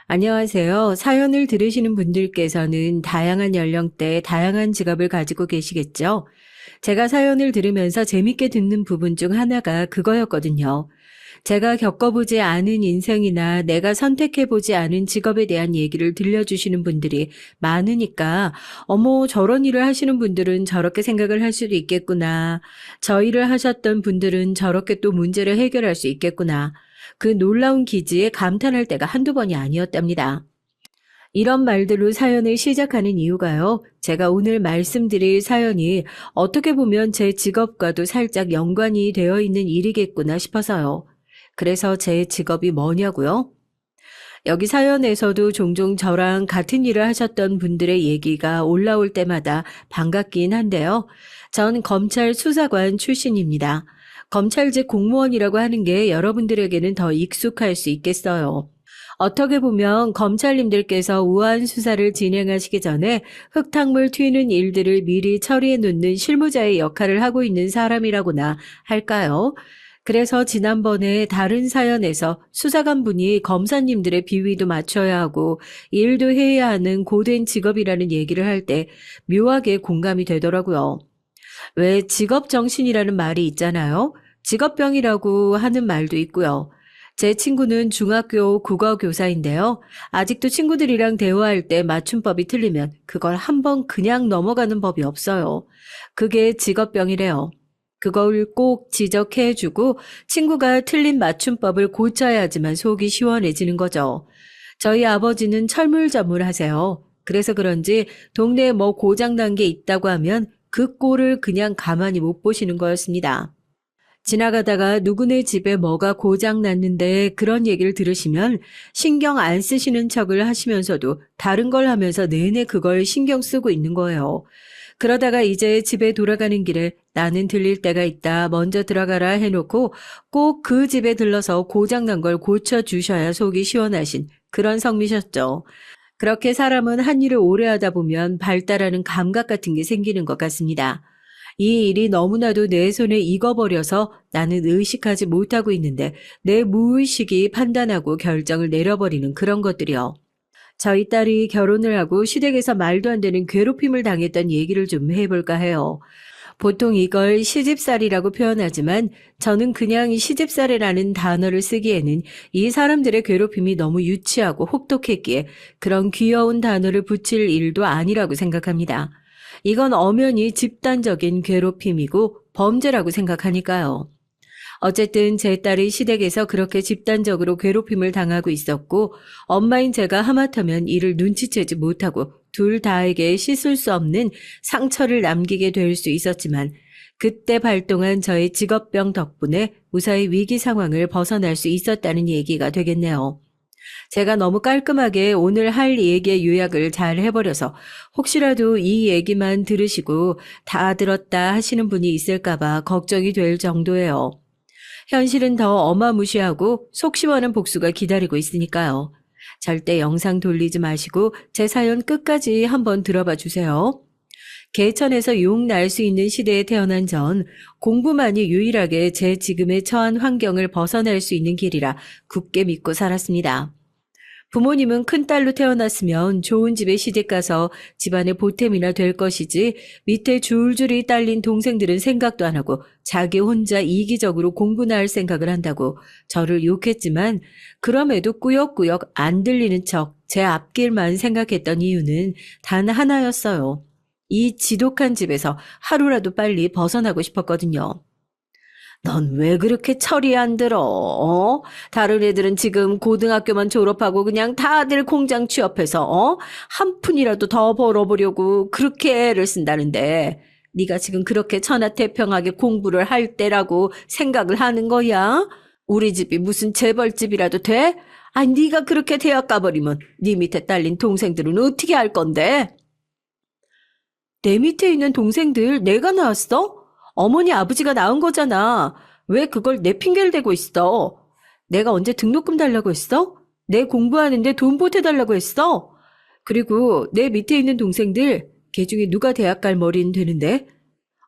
안녕하세요. 사연을 들으시는 분들께서는 다양한 연령대, 다양한 직업을 가지고 계시겠죠? 제가 사연을 들으면서 재밌게 듣는 부분 중 하나가 그거였거든요. 제가 겪어보지 않은 인생이나 내가 선택해보지 않은 직업에 대한 얘기를 들려주시는 분들이 많으니까, 어머, 저런 일을 하시는 분들은 저렇게 생각을 할 수도 있겠구나. 저 일을 하셨던 분들은 저렇게 또 문제를 해결할 수 있겠구나. 그 놀라운 기지에 감탄할 때가 한두 번이 아니었답니다. 이런 말들로 사연을 시작하는 이유가요. 제가 오늘 말씀드릴 사연이 어떻게 보면 제 직업과도 살짝 연관이 되어 있는 일이겠구나 싶어서요. 그래서 제 직업이 뭐냐고요? 여기 사연에서도 종종 저랑 같은 일을 하셨던 분들의 얘기가 올라올 때마다 반갑긴 한데요. 전 검찰 수사관 출신입니다. 검찰직 공무원이라고 하는 게 여러분들에게는 더 익숙할 수 있겠어요. 어떻게 보면 검찰님들께서 우아한 수사를 진행하시기 전에 흙탕물 튀는 일들을 미리 처리해 놓는 실무자의 역할을 하고 있는 사람이라고나 할까요? 그래서 지난번에 다른 사연에서 수사관분이 검사님들의 비위도 맞춰야 하고 일도 해야 하는 고된 직업이라는 얘기를 할 때 묘하게 공감이 되더라고요. 왜 직업정신이라는 말이 있잖아요. 직업병이라고 하는 말도 있고요. 제 친구는 중학교 국어교사인데요. 아직도 친구들이랑 대화할 때 맞춤법이 틀리면 그걸 한번 그냥 넘어가는 법이 없어요. 그게 직업병이래요. 그걸 꼭 지적해주고 친구가 틀린 맞춤법을 고쳐야지만 속이 시원해지는 거죠. 저희 아버지는 철물점을 하세요. 그래서 그런지 동네에 뭐 고장난 게 있다고 하면 그 꼴을 그냥 가만히 못 보시는 거였습니다. 지나가다가 누구네 집에 뭐가 고장 났는데 그런 얘기를 들으시면 신경 안 쓰시는 척을 하시면서도 다른 걸 하면서 내내 그걸 신경 쓰고 있는 거예요. 그러다가 이제 집에 돌아가는 길에 나는 들릴 때가 있다. 먼저 들어가라 해놓고 꼭 그 집에 들러서 고장난 걸 고쳐주셔야 속이 시원하신 그런 성미셨죠. 그렇게 사람은 한 일을 오래 하다 보면 발달하는 감각 같은 게 생기는 것 같습니다. 이 일이 너무나도 내 손에 익어버려서 나는 의식하지 못하고 있는데 내 무의식이 판단하고 결정을 내려버리는 그런 것들이요. 저희 딸이 결혼을 하고 시댁에서 말도 안 되는 괴롭힘을 당했던 얘기를 좀 해볼까 해요. 보통 이걸 시집살이라고 표현하지만 저는 그냥 시집살이라는 단어를 쓰기에는 이 사람들의 괴롭힘이 너무 유치하고 혹독했기에 그런 귀여운 단어를 붙일 일도 아니라고 생각합니다. 이건 엄연히 집단적인 괴롭힘이고 범죄라고 생각하니까요. 어쨌든 제 딸이 시댁에서 그렇게 집단적으로 괴롭힘을 당하고 있었고 엄마인 제가 하마터면 이를 눈치채지 못하고 둘 다에게 씻을 수 없는 상처를 남기게 될 수 있었지만 그때 발동한 저의 직업병 덕분에 무사히 위기 상황을 벗어날 수 있었다는 얘기가 되겠네요. 제가 너무 깔끔하게 오늘 할 얘기의 요약을 잘 해버려서 혹시라도 이 얘기만 들으시고 다 들었다 하시는 분이 있을까봐 걱정이 될 정도예요. 현실은 더 어마무시하고 속 시원한 복수가 기다리고 있으니까요. 절대 영상 돌리지 마시고 제 사연 끝까지 한번 들어봐 주세요. 개천에서 용 날 수 있는 시대에 태어난 전 공부만이 유일하게 제 지금의 처한 환경을 벗어날 수 있는 길이라 굳게 믿고 살았습니다. 부모님은 큰딸로 태어났으면 좋은 집에 시집가서 집안의 보탬이나 될 것이지 밑에 줄줄이 딸린 동생들은 생각도 안 하고 자기 혼자 이기적으로 공부나 할 생각을 한다고 저를 욕했지만 그럼에도 꾸역꾸역 안 들리는 척 제 앞길만 생각했던 이유는 단 하나였어요. 이 지독한 집에서 하루라도 빨리 벗어나고 싶었거든요. 넌 왜 그렇게 철이 안 들어? 어? 다른 애들은 지금 고등학교만 졸업하고 그냥 다들 공장 취업해서 한 푼이라도 더 벌어보려고 그렇게 애를 쓴다는데 네가 지금 그렇게 천하태평하게 공부를 할 때라고 생각을 하는 거야? 우리 집이 무슨 재벌집이라도 돼? 아니 네가 그렇게 대학 가버리면 네 밑에 딸린 동생들은 어떻게 할 건데? 내 밑에 있는 동생들 내가 낳았어? 어머니 아버지가 낳은 거잖아. 왜 그걸 내 핑계를 대고 있어? 내가 언제 등록금 달라고 했어? 내 공부하는데 돈 보태달라고 했어? 그리고 내 밑에 있는 동생들, 걔 중에 누가 대학 갈 머리는 되는데?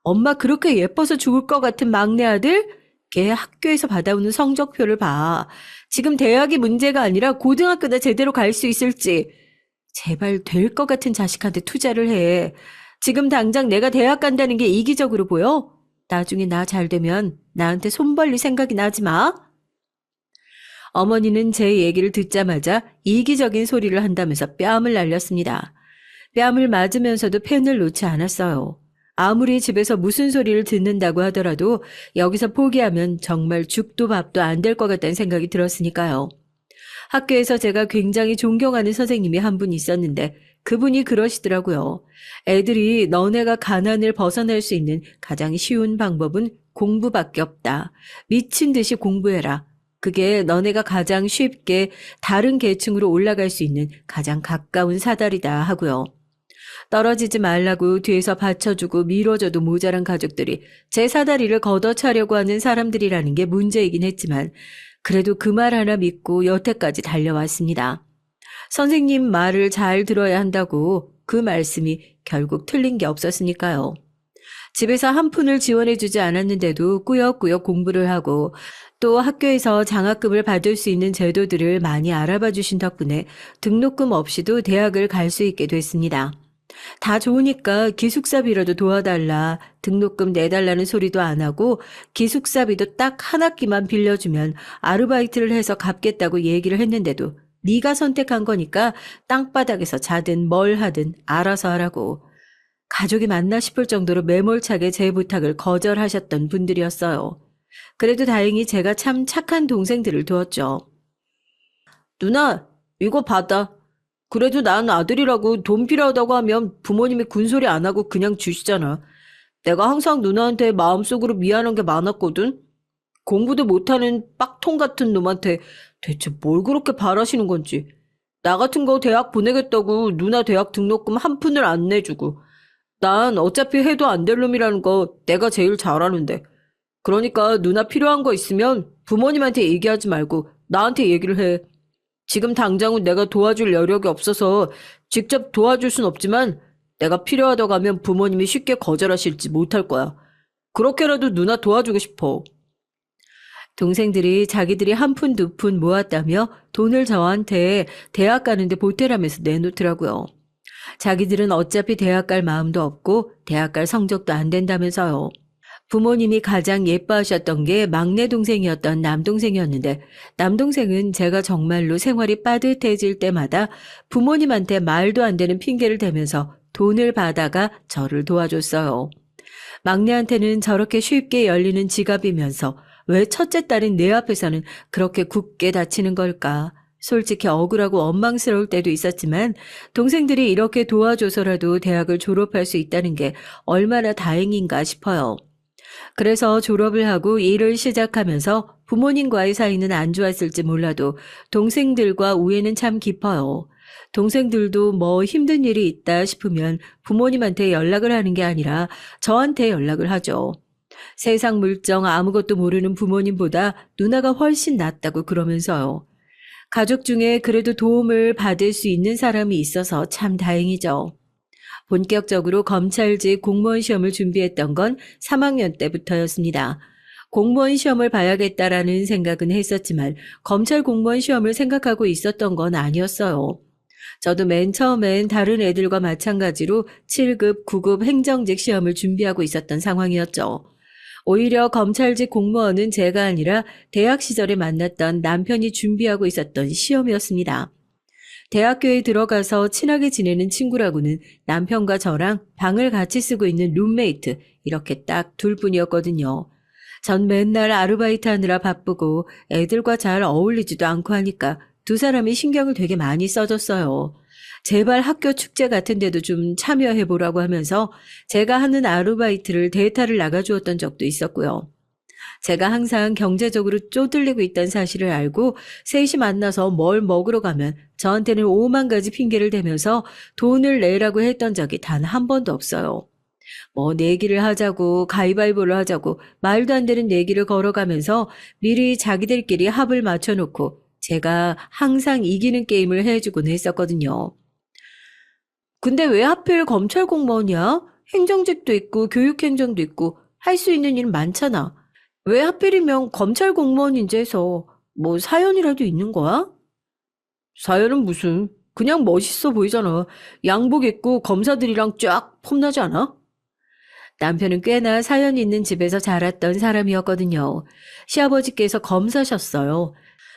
엄마 그렇게 예뻐서 죽을 것 같은 막내 아들? 걔 학교에서 받아오는 성적표를 봐. 지금 대학이 문제가 아니라 고등학교나 제대로 갈 수 있을지. 제발 될 것 같은 자식한테 투자를 해. 지금 당장 내가 대학 간다는 게 이기적으로 보여? 나중에 나 잘 되면 나한테 손 벌릴 생각이 나지 마. 어머니는 제 얘기를 듣자마자 이기적인 소리를 한다면서 뺨을 날렸습니다. 뺨을 맞으면서도 펜을 놓지 않았어요. 아무리 집에서 무슨 소리를 듣는다고 하더라도 여기서 포기하면 정말 죽도 밥도 안 될 것 같다는 생각이 들었으니까요. 학교에서 제가 굉장히 존경하는 선생님이 한 분 있었는데 그분이 그러시더라고요. 애들이 너네가 가난을 벗어날 수 있는 가장 쉬운 방법은 공부밖에 없다. 미친 듯이 공부해라. 그게 너네가 가장 쉽게 다른 계층으로 올라갈 수 있는 가장 가까운 사다리다 하고요. 떨어지지 말라고 뒤에서 받쳐주고 밀어줘도 모자란 가족들이 제 사다리를 걷어차려고 하는 사람들이라는 게 문제이긴 했지만 그래도 그 말 하나 믿고 여태까지 달려왔습니다. 선생님 말을 잘 들어야 한다고 그 말씀이 결국 틀린 게 없었으니까요. 집에서 한 푼을 지원해주지 않았는데도 꾸역꾸역 공부를 하고 또 학교에서 장학금을 받을 수 있는 제도들을 많이 알아봐 주신 덕분에 등록금 없이도 대학을 갈 수 있게 됐습니다. 다 좋으니까 기숙사비라도 도와달라, 등록금 내달라는 소리도 안 하고 기숙사비도 딱 한 학기만 빌려주면 아르바이트를 해서 갚겠다고 얘기를 했는데도 네가 선택한 거니까 땅바닥에서 자든 뭘 하든 알아서 하라고. 가족이 맞나 싶을 정도로 매몰차게 제 부탁을 거절하셨던 분들이었어요. 그래도 다행히 제가 참 착한 동생들을 두었죠. 누나, 이거 받아. 그래도 난 아들이라고 돈 필요하다고 하면 부모님이 군소리 안 하고 그냥 주시잖아. 내가 항상 누나한테 마음속으로 미안한 게 많았거든. 공부도 못하는 빡통 같은 놈한테 대체 뭘 그렇게 바라시는 건지. 나 같은 거 대학 보내겠다고 누나 대학 등록금 한 푼을 안 내주고. 난 어차피 해도 안 될 놈이라는 거 내가 제일 잘 아는데. 그러니까 누나 필요한 거 있으면 부모님한테 얘기하지 말고 나한테 얘기를 해. 지금 당장은 내가 도와줄 여력이 없어서 직접 도와줄 순 없지만 내가 필요하다고 하면 부모님이 쉽게 거절하실지 못할 거야. 그렇게라도 누나 도와주고 싶어. 동생들이 자기들이 한 푼 두 푼 모았다며 돈을 저한테 대학 가는데 보태라면서 내놓더라고요. 자기들은 어차피 대학 갈 마음도 없고 대학 갈 성적도 안 된다면서요. 부모님이 가장 예뻐하셨던 게 막내 동생이었던 남동생이었는데 남동생은 제가 정말로 생활이 빠듯해질 때마다 부모님한테 말도 안 되는 핑계를 대면서 돈을 받아가 저를 도와줬어요. 막내한테는 저렇게 쉽게 열리는 지갑이면서 왜 첫째 딸인 내 앞에서는 그렇게 굳게 다치는 걸까? 솔직히 억울하고 원망스러울 때도 있었지만 동생들이 이렇게 도와줘서라도 대학을 졸업할 수 있다는 게 얼마나 다행인가 싶어요. 그래서 졸업을 하고 일을 시작하면서 부모님과의 사이는 안 좋았을지 몰라도 동생들과 우애는 참 깊어요. 동생들도 뭐 힘든 일이 있다 싶으면 부모님한테 연락을 하는 게 아니라 저한테 연락을 하죠. 세상 물정 아무것도 모르는 부모님보다 누나가 훨씬 낫다고 그러면서요. 가족 중에 그래도 도움을 받을 수 있는 사람이 있어서 참 다행이죠. 본격적으로 검찰직 공무원 시험을 준비했던 건 3학년 때부터였습니다. 공무원 시험을 봐야겠다라는 생각은 했었지만 검찰 공무원 시험을 생각하고 있었던 건 아니었어요. 저도 맨 처음엔 다른 애들과 마찬가지로 7급, 9급 행정직 시험을 준비하고 있었던 상황이었죠. 오히려 검찰직 공무원은 제가 아니라 대학 시절에 만났던 남편이 준비하고 있었던 시험이었습니다. 대학교에 들어가서 친하게 지내는 친구라고는 남편과 저랑 방을 같이 쓰고 있는 룸메이트 이렇게 딱 둘뿐이었거든요. 전 맨날 아르바이트 하느라 바쁘고 애들과 잘 어울리지도 않고 하니까 두 사람이 신경을 되게 많이 써줬어요. 제발 학교 축제 같은 데도 좀 참여해보라고 하면서 제가 하는 아르바이트를 대타를 나가주었던 적도 있었고요. 제가 항상 경제적으로 쪼들리고 있다는 사실을 알고 셋이 만나서 뭘 먹으러 가면 저한테는 5만 가지 핑계를 대면서 돈을 내라고 했던 적이 단 한 번도 없어요. 뭐 내기를 하자고 가위바위보를 하자고 말도 안 되는 내기를 걸어가면서 미리 자기들끼리 합을 맞춰놓고 제가 항상 이기는 게임을 해주곤 했었거든요. 근데 왜 하필 검찰 공무원이야? 행정직도 있고 교육행정도 있고 할 수 있는 일 많잖아. 왜 하필이면 검찰 공무원인지 해서 뭐 사연이라도 있는 거야? 사연은 무슨, 그냥 멋있어 보이잖아. 양복 입고 검사들이랑 쫙 폼나지 않아? 남편은 꽤나 사연 있는 집에서 자랐던 사람이었거든요. 시아버지께서 검사셨어요.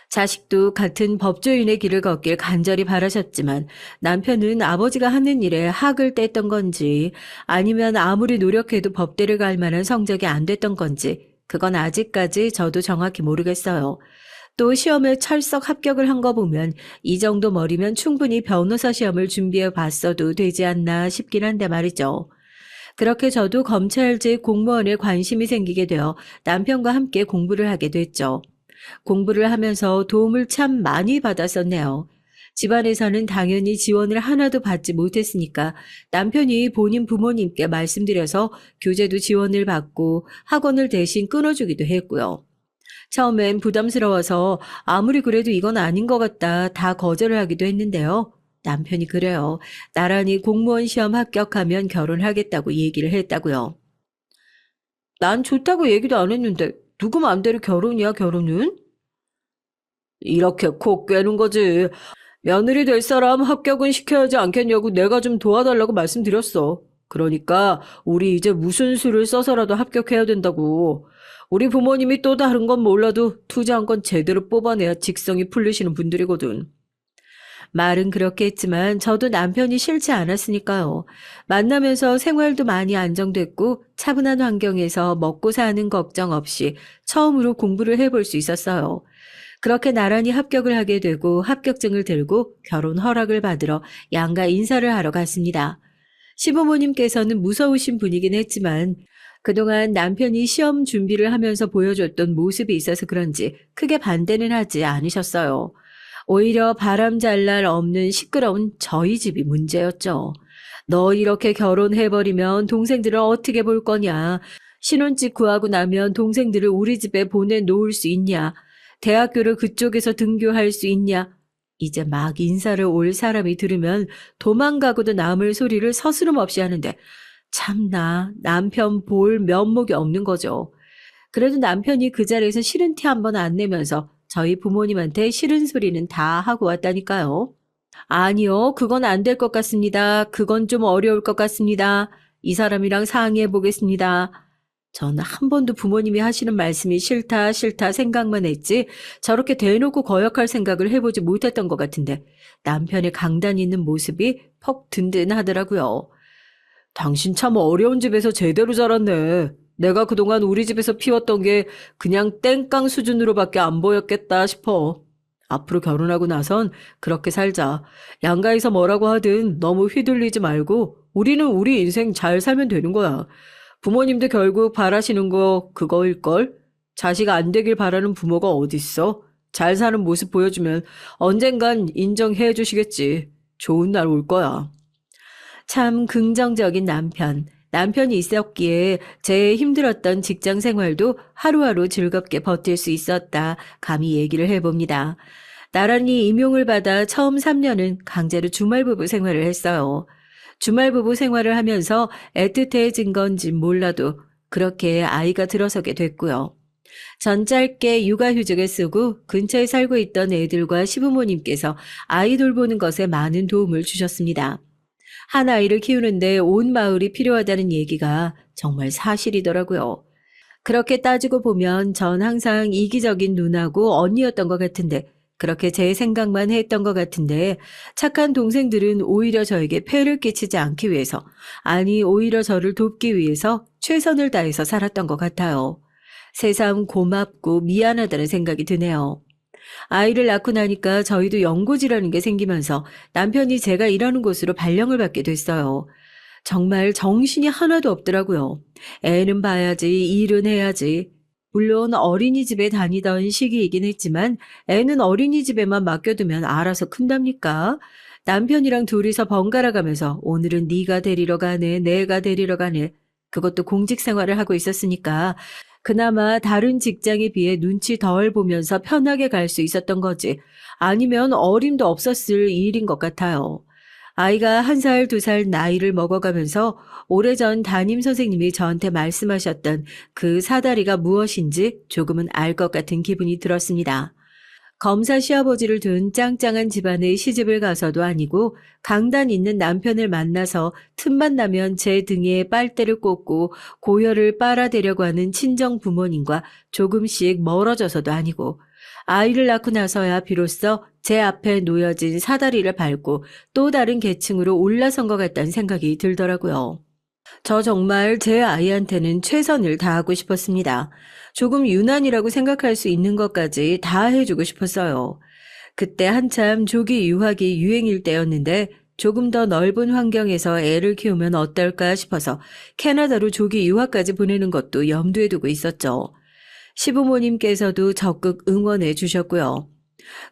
자식도 같은 법조인의 길을 걷길 간절히 바라셨지만 남편은 아버지가 하는 일에 학을 뗐던 건지 아니면 아무리 노력해도 법대를 갈 만한 성적이 안 됐던 건지 그건 아직까지 저도 정확히 모르겠어요. 또 시험에 철석 합격을 한 거 보면 이 정도 머리면 충분히 변호사 시험을 준비해 봤어도 되지 않나 싶긴 한데 말이죠. 그렇게 저도 검찰직 공무원에 관심이 생기게 되어 남편과 함께 공부를 하게 됐죠. 공부를 하면서 도움을 참 많이 받았었네요. 집안에서는 당연히 지원을 하나도 받지 못했으니까 남편이 본인 부모님께 말씀드려서 교재도 지원을 받고 학원을 대신 끊어주기도 했고요. 처음엔 부담스러워서 아무리 그래도 이건 아닌 것 같다 다 거절을 하기도 했는데요. 남편이 그래요. 나란히 공무원 시험 합격하면 결혼하겠다고 얘기를 했다고요. 난 좋다고 얘기도 안 했는데 누구 맘대로 결혼이야 결혼은? 이렇게 코 꿰는 거지. 며느리 될 사람 합격은 시켜야지 않겠냐고 내가 좀 도와달라고 말씀드렸어. 그러니까 우리 이제 무슨 수를 써서라도 합격해야 된다고. 우리 부모님이 또 다른 건 몰라도 투자한 건 제대로 뽑아내야 직성이 풀리시는 분들이거든. 말은 그렇게 했지만 저도 남편이 싫지 않았으니까요. 만나면서 생활도 많이 안정됐고 차분한 환경에서 먹고 사는 걱정 없이 처음으로 공부를 해볼 수 있었어요. 그렇게 나란히 합격을 하게 되고 합격증을 들고 결혼 허락을 받으러 양가 인사를 하러 갔습니다. 시부모님께서는 무서우신 분이긴 했지만 그동안 남편이 시험 준비를 하면서 보여줬던 모습이 있어서 그런지 크게 반대는 하지 않으셨어요. 오히려 바람 잘 날 없는 시끄러운 저희 집이 문제였죠. 너 이렇게 결혼해버리면 동생들을 어떻게 볼 거냐. 신혼집 구하고 나면 동생들을 우리 집에 보내놓을 수 있냐. 대학교를 그쪽에서 등교할 수 있냐. 이제 막 인사를 올 사람이 들으면 도망가고도 남을 소리를 서스럼 없이 하는데 참나 남편 볼 면목이 없는 거죠. 그래도 남편이 그 자리에서 싫은 티 한 번 안 내면서 저희 부모님한테 싫은 소리는 다 하고 왔다니까요. 아니요, 그건 안 될 것 같습니다. 그건 좀 어려울 것 같습니다. 이 사람이랑 상의해 보겠습니다. 저는 한 번도 부모님이 하시는 말씀이 싫다 싫다 생각만 했지 저렇게 대놓고 거역할 생각을 해보지 못했던 것 같은데 남편의 강단 있는 모습이 퍽 든든하더라고요. 당신 참 어려운 집에서 제대로 자랐네. 내가 그동안 우리 집에서 피웠던 게 그냥 땡깡 수준으로밖에 안 보였겠다 싶어. 앞으로 결혼하고 나선 그렇게 살자. 양가에서 뭐라고 하든 너무 휘둘리지 말고 우리는 우리 인생 잘 살면 되는 거야. 부모님도 결국 바라시는 거 그거일걸? 자식 안 되길 바라는 부모가 어딨어? 잘 사는 모습 보여주면 언젠간 인정해 주시겠지. 좋은 날 올 거야. 참 긍정적인 남편. 남편이 있었기에 제 힘들었던 직장 생활도 하루하루 즐겁게 버틸 수 있었다. 감히 얘기를 해봅니다. 나란히 임용을 받아 처음 3년은 강제로 주말부부 생활을 했어요. 주말부부 생활을 하면서 애틋해진 건지 몰라도 그렇게 아이가 들어서게 됐고요. 전 짧게 육아휴직을 쓰고 근처에 살고 있던 애들과 시부모님께서 아이 돌보는 것에 많은 도움을 주셨습니다. 한 아이를 키우는데 온 마을이 필요하다는 얘기가 정말 사실이더라고요. 그렇게 따지고 보면 전 항상 이기적인 누나고 언니였던 것 같은데 그렇게 제 생각만 했던 것 같은데 착한 동생들은 오히려 저에게 폐를 끼치지 않기 위해서 아니 오히려 저를 돕기 위해서 최선을 다해서 살았던 것 같아요. 새삼 고맙고 미안하다는 생각이 드네요. 아이를 낳고 나니까 저희도 연고지라는 게 생기면서 남편이 제가 일하는 곳으로 발령을 받게 됐어요. 정말 정신이 하나도 없더라고요. 애는 봐야지, 일은 해야지. 물론 어린이집에 다니던 시기이긴 했지만 애는 어린이집에만 맡겨두면 알아서 큰답니까? 남편이랑 둘이서 번갈아 가면서 오늘은 네가 데리러 가네, 내가 데리러 가네. 그것도 공직 생활을 하고 있었으니까 그나마 다른 직장에 비해 눈치 덜 보면서 편하게 갈 수 있었던 거지. 아니면 어림도 없었을 일인 것 같아요. 아이가 1살, 2살 나이를 먹어가면서 오래전 담임 선생님이 저한테 말씀하셨던 그 사다리가 무엇인지 조금은 알 것 같은 기분이 들었습니다. 검사 시아버지를 둔 짱짱한 집안의 시집을 가서도 아니고 강단 있는 남편을 만나서 틈만 나면 제 등에 빨대를 꽂고 고열을 빨아대려고 하는 친정 부모님과 조금씩 멀어져서도 아니고 아이를 낳고 나서야 비로소 제 앞에 놓여진 사다리를 밟고 또 다른 계층으로 올라선 것 같다는 생각이 들더라고요. 저 정말 제 아이한테는 최선을 다하고 싶었습니다. 조금 유난이라고 생각할 수 있는 것까지 다 해주고 싶었어요. 그때 한참 조기 유학이 유행일 때였는데 조금 더 넓은 환경에서 애를 키우면 어떨까 싶어서 캐나다로 조기 유학까지 보내는 것도 염두에 두고 있었죠. 시부모님께서도 적극 응원해 주셨고요.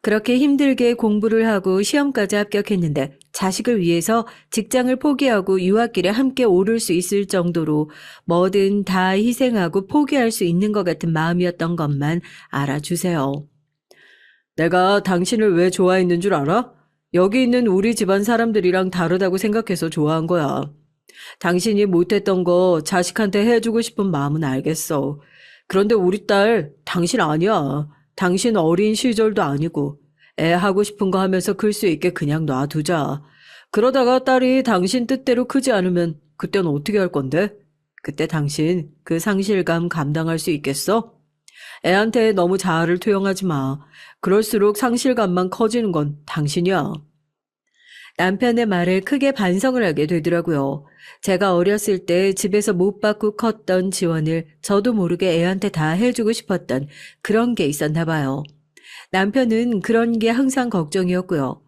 그렇게 힘들게 공부를 하고 시험까지 합격했는데 자식을 위해서 직장을 포기하고 유학길에 함께 오를 수 있을 정도로 뭐든 다 희생하고 포기할 수 있는 것 같은 마음이었던 것만 알아주세요. 내가 당신을 왜 좋아했는 줄 알아? 여기 있는 우리 집안 사람들이랑 다르다고 생각해서 좋아한 거야. 당신이 못했던 거 자식한테 해주고 싶은 마음은 알겠어. 그런데 우리 딸, 당신 아니야. 당신 어린 시절도 아니고 애 하고 싶은 거 하면서 클 수 있게 그냥 놔두자. 그러다가 딸이 당신 뜻대로 크지 않으면 그땐 어떻게 할 건데? 그때 당신 그 상실감 감당할 수 있겠어? 애한테 너무 자아를 투영하지 마. 그럴수록 상실감만 커지는 건 당신이야. 남편의 말에 크게 반성을 하게 되더라고요. 제가 어렸을 때 집에서 못 받고 컸던 지원을 저도 모르게 애한테 다 해주고 싶었던 그런 게 있었나 봐요. 남편은 그런 게 항상 걱정이었고요.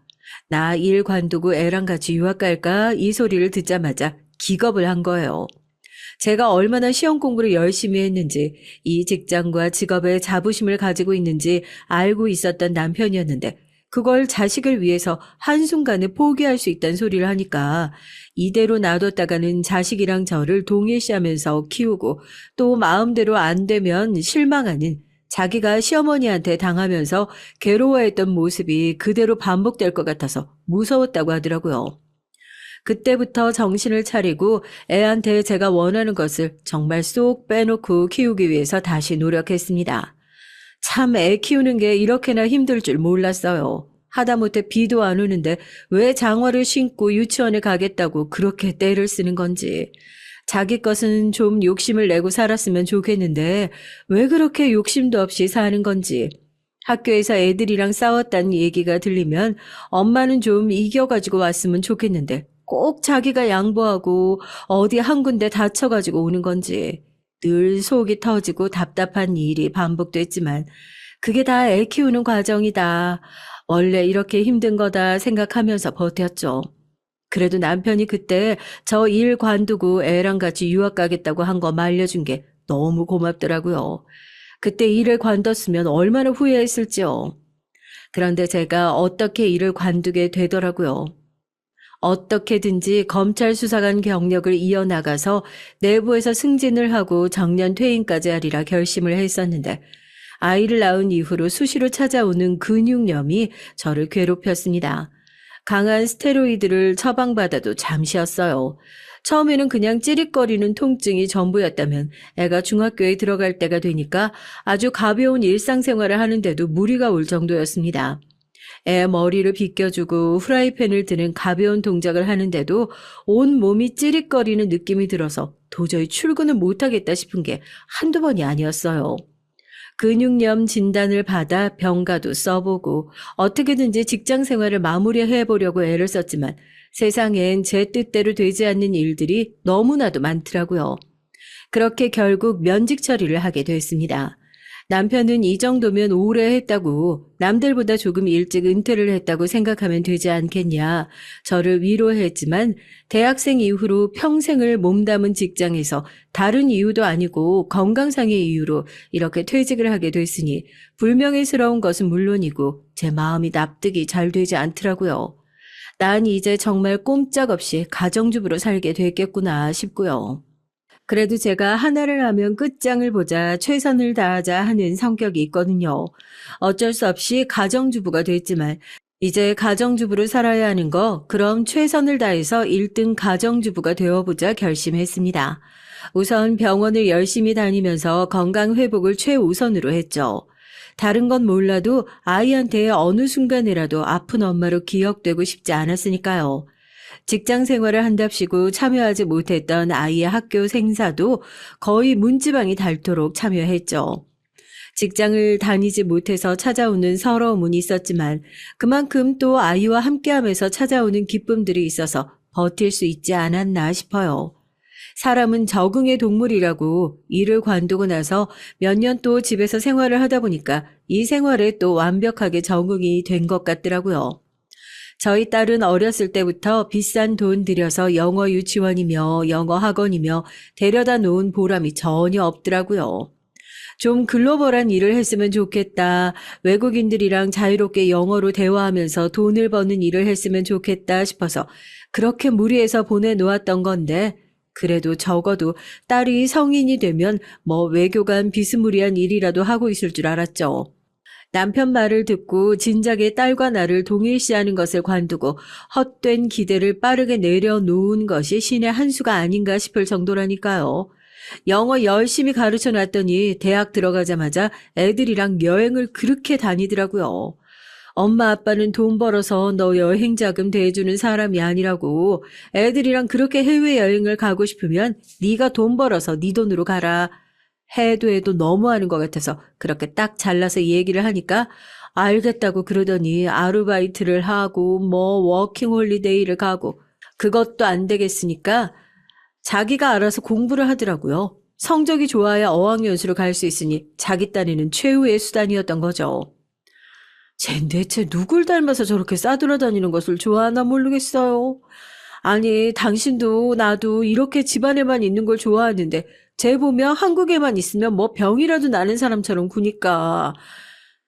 나 일 관두고 애랑 같이 유학 갈까? 이 소리를 듣자마자 기겁을 한 거예요. 제가 얼마나 시험 공부를 열심히 했는지, 이 직장과 직업에 자부심을 가지고 있는지 알고 있었던 남편이었는데 그걸 자식을 위해서 한순간에 포기할 수 있다는 소리를 하니까 이대로 놔뒀다가는 자식이랑 저를 동일시하면서 키우고 또 마음대로 안 되면 실망하는 자기가 시어머니한테 당하면서 괴로워했던 모습이 그대로 반복될 것 같아서 무서웠다고 하더라고요. 그때부터 정신을 차리고 애한테 제가 원하는 것을 정말 쏙 빼놓고 키우기 위해서 다시 노력했습니다. 참 애 키우는 게 이렇게나 힘들 줄 몰랐어요. 하다못해 비도 안 오는데 왜 장화를 신고 유치원에 가겠다고 그렇게 떼를 쓰는 건지. 자기 것은 좀 욕심을 내고 살았으면 좋겠는데 왜 그렇게 욕심도 없이 사는 건지. 학교에서 애들이랑 싸웠다는 얘기가 들리면 엄마는 좀 이겨가지고 왔으면 좋겠는데 꼭 자기가 양보하고 어디 한 군데 다쳐가지고 오는 건지. 늘 속이 터지고 답답한 일이 반복됐지만 그게 다 애 키우는 과정이다. 원래 이렇게 힘든 거다 생각하면서 버텼죠. 그래도 남편이 그때 저 일 관두고 애랑 같이 유학 가겠다고 한 거 말려준 게 너무 고맙더라고요. 그때 일을 관뒀으면 얼마나 후회했을지요. 그런데 제가 어떻게 일을 관두게 되더라고요. 어떻게든지 검찰 수사관 경력을 이어나가서 내부에서 승진을 하고 정년 퇴임까지 하리라 결심을 했었는데 아이를 낳은 이후로 수시로 찾아오는 근육염이 저를 괴롭혔습니다. 강한 스테로이드를 처방받아도 잠시였어요. 처음에는 그냥 찌릿거리는 통증이 전부였다면 애가 중학교에 들어갈 때가 되니까 아주 가벼운 일상생활을 하는데도 무리가 올 정도였습니다. 애 머리를 빗겨주고 프라이팬을 드는 가벼운 동작을 하는데도 온 몸이 찌릿거리는 느낌이 들어서 도저히 출근을 못하겠다 싶은 게 한두 번이 아니었어요. 근육염 진단을 받아 병가도 써보고 어떻게든지 직장 생활을 마무리해보려고 애를 썼지만 세상엔 제 뜻대로 되지 않는 일들이 너무나도 많더라고요. 그렇게 결국 면직 처리를 하게 됐습니다. 남편은 이 정도면 오래 했다고, 남들보다 조금 일찍 은퇴를 했다고 생각하면 되지 않겠냐. 저를 위로했지만 대학생 이후로 평생을 몸담은 직장에서 다른 이유도 아니고 건강상의 이유로 이렇게 퇴직을 하게 됐으니 불명예스러운 것은 물론이고 제 마음이 납득이 잘 되지 않더라고요. 난 이제 정말 꼼짝없이 가정주부로 살게 됐겠구나 싶고요. 그래도 제가 하나를 하면 끝장을 보자 최선을 다하자 하는 성격이 있거든요. 어쩔 수 없이 가정주부가 됐지만 이제 가정주부로 살아야 하는 거, 그럼 최선을 다해서 1등 가정주부가 되어보자 결심했습니다. 우선 병원을 열심히 다니면서 건강 회복을 최우선으로 했죠. 다른 건 몰라도 아이한테 어느 순간이라도 아픈 엄마로 기억되고 싶지 않았으니까요. 직장 생활을 한답시고 참여하지 못했던 아이의 학교 생사도 거의 문지방이 닳도록 참여했죠. 직장을 다니지 못해서 찾아오는 서러움은 있었지만 그만큼 또 아이와 함께하면서 찾아오는 기쁨들이 있어서 버틸 수 있지 않았나 싶어요. 사람은 적응의 동물이라고 일을 관두고 나서 몇 년 또 집에서 생활을 하다 보니까 이 생활에 또 완벽하게 적응이 된 것 같더라고요. 저희 딸은 어렸을 때부터 비싼 돈 들여서 영어 유치원이며 영어 학원이며 데려다 놓은 보람이 전혀 없더라고요. 좀 글로벌한 일을 했으면 좋겠다. 외국인들이랑 자유롭게 영어로 대화하면서 돈을 버는 일을 했으면 좋겠다 싶어서 그렇게 무리해서 보내놓았던 건데, 그래도 적어도 딸이 성인이 되면 뭐 외교관 비스무리한 일이라도 하고 있을 줄 알았죠. 남편 말을 듣고 진작에 딸과 나를 동일시하는 것을 관두고 헛된 기대를 빠르게 내려놓은 것이 신의 한 수가 아닌가 싶을 정도라니까요. 영어 열심히 가르쳐 놨더니 대학 들어가자마자 애들이랑 여행을 그렇게 다니더라고요. 엄마 아빠는 돈 벌어서 너 여행 자금 대주는 사람이 아니라고. 애들이랑 그렇게 해외여행을 가고 싶으면 네가 돈 벌어서 네 돈으로 가라. 해도 너무하는 것 같아서 그렇게 딱 잘라서 얘기를 하니까 알겠다고 그러더니 아르바이트를 하고 뭐 워킹홀리데이를 가고 그것도 안 되겠으니까 자기가 알아서 공부를 하더라고요. 성적이 좋아야 어학연수로 갈 수 있으니 자기 딴에는 최후의 수단이었던 거죠. 쟨 대체 누굴 닮아서 저렇게 싸돌아다니는 것을 좋아하나 모르겠어요. 아니, 당신도 나도 이렇게 집안에만 있는 걸 좋아하는데 쟤 보면 한국에만 있으면 뭐 병이라도 나는 사람처럼 구니까.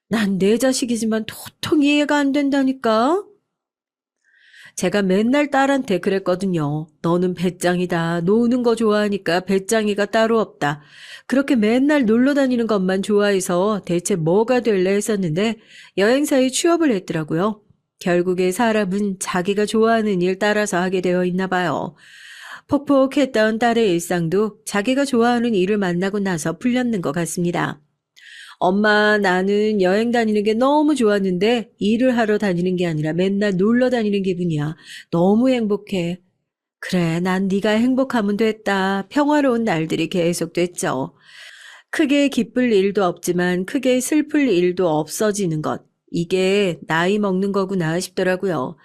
난 내 자식이지만 도통 이해가 안 된다니까. 제가 맨날 딸한테 그랬거든요. 너는 배짱이다. 노는 거 좋아하니까 배짱이가 따로 없다. 그렇게 맨날 놀러 다니는 것만 좋아해서 대체 뭐가 될래 했었는데 여행사에 취업을 했더라고요. 결국에 사람은 자기가 좋아하는 일 따라서 하게 되어 있나 봐요. 폭폭했던 딸의 일상도 자기가 좋아하는 일을 만나고 나서 풀렸는 것 같습니다. 엄마, 나는 여행 다니는 게 너무 좋았는데 일을 하러 다니는 게 아니라 맨날 놀러 다니는 기분이야. 너무 행복해. 그래, 난 네가 행복하면 됐다. 평화로운 날들이 계속됐죠. 크게 기쁠 일도 없지만 크게 슬플 일도 없어지는 것. 이게 나이 먹는 거구나 싶더라고요.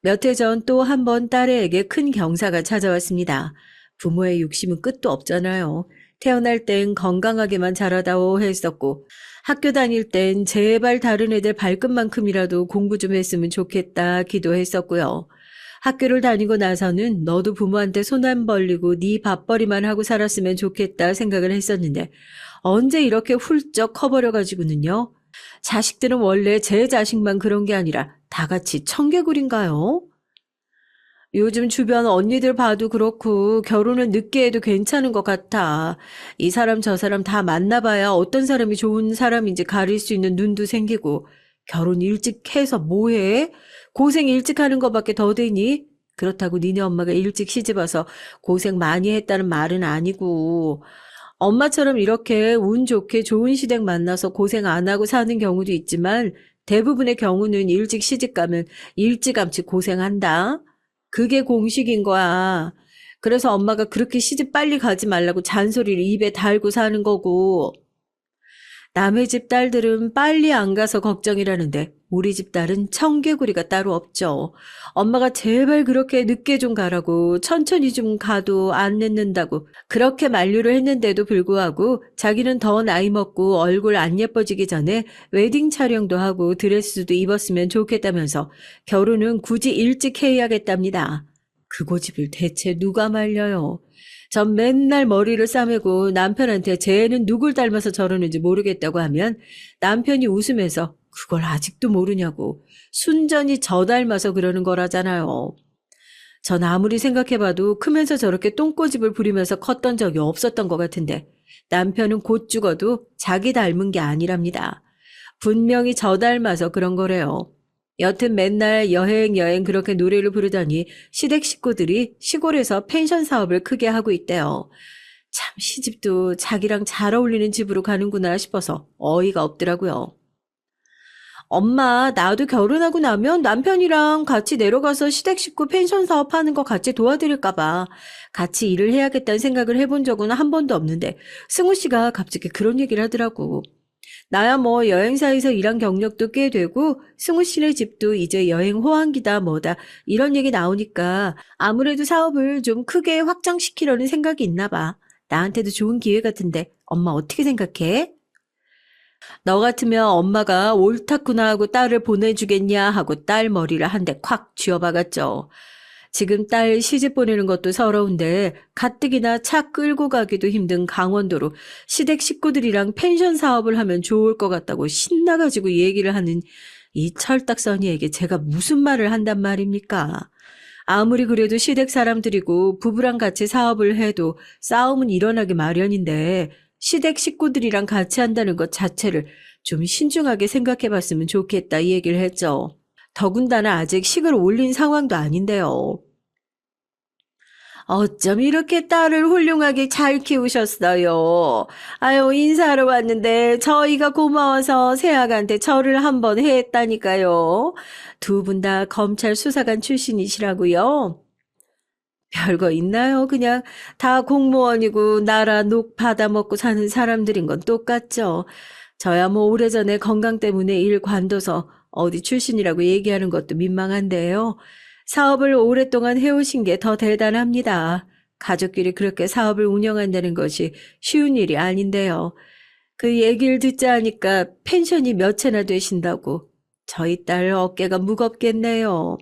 몇 해 전 또 한 번 딸에게 큰 경사가 찾아왔습니다. 부모의 욕심은 끝도 없잖아요. 태어날 땐 건강하게만 자라다오 했었고 학교 다닐 땐 제발 다른 애들 발끝만큼이라도 공부 좀 했으면 좋겠다 기도했었고요. 학교를 다니고 나서는 너도 부모한테 손 안 벌리고 네 밥벌이만 하고 살았으면 좋겠다 생각을 했었는데 언제 이렇게 훌쩍 커버려가지고는요. 자식들은 원래 제 자식만 그런 게 아니라 다 같이 청개구리인가요? 요즘 주변 언니들 봐도 그렇고 결혼은 늦게 해도 괜찮은 것 같아. 이 사람 저 사람 다 만나봐야 어떤 사람이 좋은 사람인지 가릴 수 있는 눈도 생기고 결혼 일찍 해서 뭐해? 고생 일찍 하는 것밖에 더 되니? 그렇다고 니네 엄마가 일찍 시집와서 고생 많이 했다는 말은 아니고 엄마처럼 이렇게 운 좋게 좋은 시댁 만나서 고생 안 하고 사는 경우도 있지만 대부분의 경우는 일찍 시집 가면 일찌감치 고생한다. 그게 공식인 거야. 그래서 엄마가 그렇게 시집 빨리 가지 말라고 잔소리를 입에 달고 사는 거고. 남의 집 딸들은 빨리 안 가서 걱정이라는데 우리 집 딸은 청개구리가 따로 없죠. 엄마가 제발 그렇게 늦게 좀 가라고 천천히 좀 가도 안 늦는다고 그렇게 만류를 했는데도 불구하고 자기는 더 나이 먹고 얼굴 안 예뻐지기 전에 웨딩 촬영도 하고 드레스도 입었으면 좋겠다면서 결혼은 굳이 일찍 해야겠답니다. 그 고집을 대체 누가 말려요. 전 맨날 머리를 싸매고 남편한테 쟤는 누굴 닮아서 저러는지 모르겠다고 하면 남편이 웃으면서 그걸 아직도 모르냐고 순전히 저 닮아서 그러는 거라잖아요. 전 아무리 생각해봐도 크면서 저렇게 똥꼬집을 부리면서 컸던 적이 없었던 것 같은데 남편은 곧 죽어도 자기 닮은 게 아니랍니다. 분명히 저 닮아서 그런 거래요. 여튼 맨날 여행 그렇게 노래를 부르더니 시댁 식구들이 시골에서 펜션 사업을 크게 하고 있대요. 참 시집도 자기랑 잘 어울리는 집으로 가는구나 싶어서 어이가 없더라고요. 엄마, 나도 결혼하고 나면 남편이랑 같이 내려가서 시댁 식구 펜션 사업하는 거 같이 도와드릴까 봐. 같이 일을 해야겠다는 생각을 해본 적은 한 번도 없는데 승우 씨가 갑자기 그런 얘기를 하더라고. 나야 뭐 여행사에서 일한 경력도 꽤 되고 승우 씨네 집도 이제 여행 호황기다 뭐다 이런 얘기 나오니까 아무래도 사업을 좀 크게 확장시키려는 생각이 있나 봐. 나한테도 좋은 기회 같은데 엄마 어떻게 생각해? 너 같으면 엄마가 옳았구나 하고 딸을 보내주겠냐 하고 딸 머리를 한 대 콱 쥐어박았죠. 지금 딸 시집 보내는 것도 서러운데 가뜩이나 차 끌고 가기도 힘든 강원도로 시댁 식구들이랑 펜션 사업을 하면 좋을 것 같다고 신나가지고 얘기를 하는 이 철딱서니에게 제가 무슨 말을 한단 말입니까? 아무리 그래도 시댁 사람들이고 부부랑 같이 사업을 해도 싸움은 일어나기 마련인데 시댁 식구들이랑 같이 한다는 것 자체를 좀 신중하게 생각해 봤으면 좋겠다 이 얘기를 했죠. 더군다나 아직 식을 올린 상황도 아닌데요. 어쩜 이렇게 딸을 훌륭하게 잘 키우셨어요. 아유, 인사하러 왔는데 저희가 고마워서 새아가한테 절을 한번 했다니까요. 두 분 다 검찰 수사관 출신이시라고요. 별거 있나요? 그냥 다 공무원이고 나라 녹 받아먹고 사는 사람들인 건 똑같죠. 저야 뭐 오래전에 건강 때문에 일 관둬서 어디 출신이라고 얘기하는 것도 민망한데요. 사업을 오랫동안 해오신 게 더 대단합니다. 가족끼리 그렇게 사업을 운영한다는 것이 쉬운 일이 아닌데요. 그 얘기를 듣자 하니까 펜션이 몇 채나 되신다고. 저희 딸 어깨가 무겁겠네요.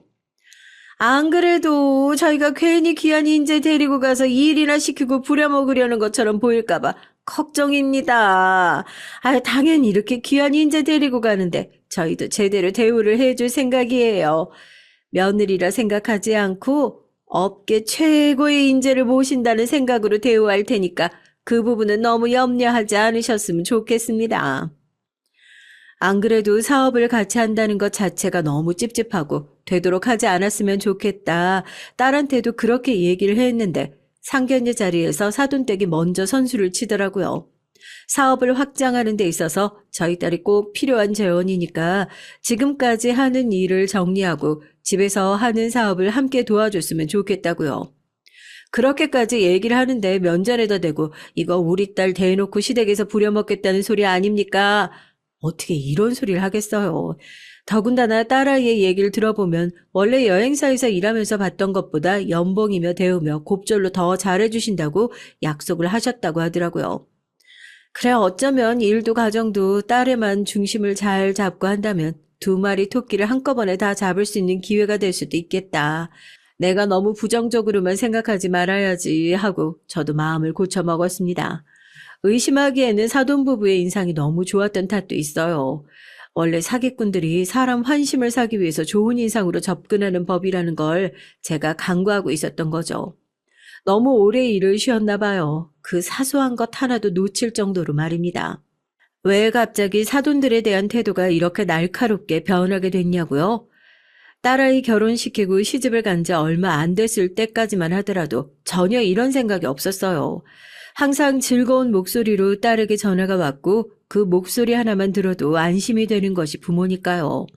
안 그래도 저희가 괜히 귀한 인재 데리고 가서 일이나 시키고 부려먹으려는 것처럼 보일까봐 걱정입니다. 아, 당연히 이렇게 귀한 인재 데리고 가는데 저희도 제대로 대우를 해줄 생각이에요. 며느리라 생각하지 않고 업계 최고의 인재를 모신다는 생각으로 대우할 테니까 그 부분은 너무 염려하지 않으셨으면 좋겠습니다. 안 그래도 사업을 같이 한다는 것 자체가 너무 찝찝하고 되도록 하지 않았으면 좋겠다. 딸한테도 그렇게 얘기를 했는데 상견례 자리에서 사돈댁이 먼저 선수를 치더라고요. 사업을 확장하는 데 있어서 저희 딸이 꼭 필요한 재원이니까 지금까지 하는 일을 정리하고 집에서 하는 사업을 함께 도와줬으면 좋겠다고요. 그렇게까지 얘기를 하는데 면전에다 대고 이거 우리 딸 대놓고 시댁에서 부려먹겠다는 소리 아닙니까? 어떻게 이런 소리를 하겠어요. 더군다나 딸아이의 얘기를 들어보면 원래 여행사에서 일하면서 봤던 것보다 연봉이며 대우며 곱절로 더 잘해주신다고 약속을 하셨다고 하더라고요. 그래 어쩌면 일도 가정도 딸에만 중심을 잘 잡고 한다면 두 마리 토끼를 한꺼번에 다 잡을 수 있는 기회가 될 수도 있겠다. 내가 너무 부정적으로만 생각하지 말아야지 하고 저도 마음을 고쳐먹었습니다. 의심하기에는 사돈부부의 인상이 너무 좋았던 탓도 있어요. 원래 사기꾼들이 사람 환심을 사기 위해서 좋은 인상으로 접근하는 법이라는 걸 제가 간구하고 있었던 거죠. 너무 오래 일을 쉬었나 봐요. 그 사소한 것 하나도 놓칠 정도로 말입니다. 왜 갑자기 사돈들에 대한 태도가 이렇게 날카롭게 변하게 됐냐고요? 딸아이 결혼시키고 시집을 간 지 얼마 안 됐을 때까지만 하더라도 전혀 이런 생각이 없었어요. 항상 즐거운 목소리로 딸에게 전화가 왔고 그 목소리 하나만 들어도 안심이 되는 것이 부모니까요.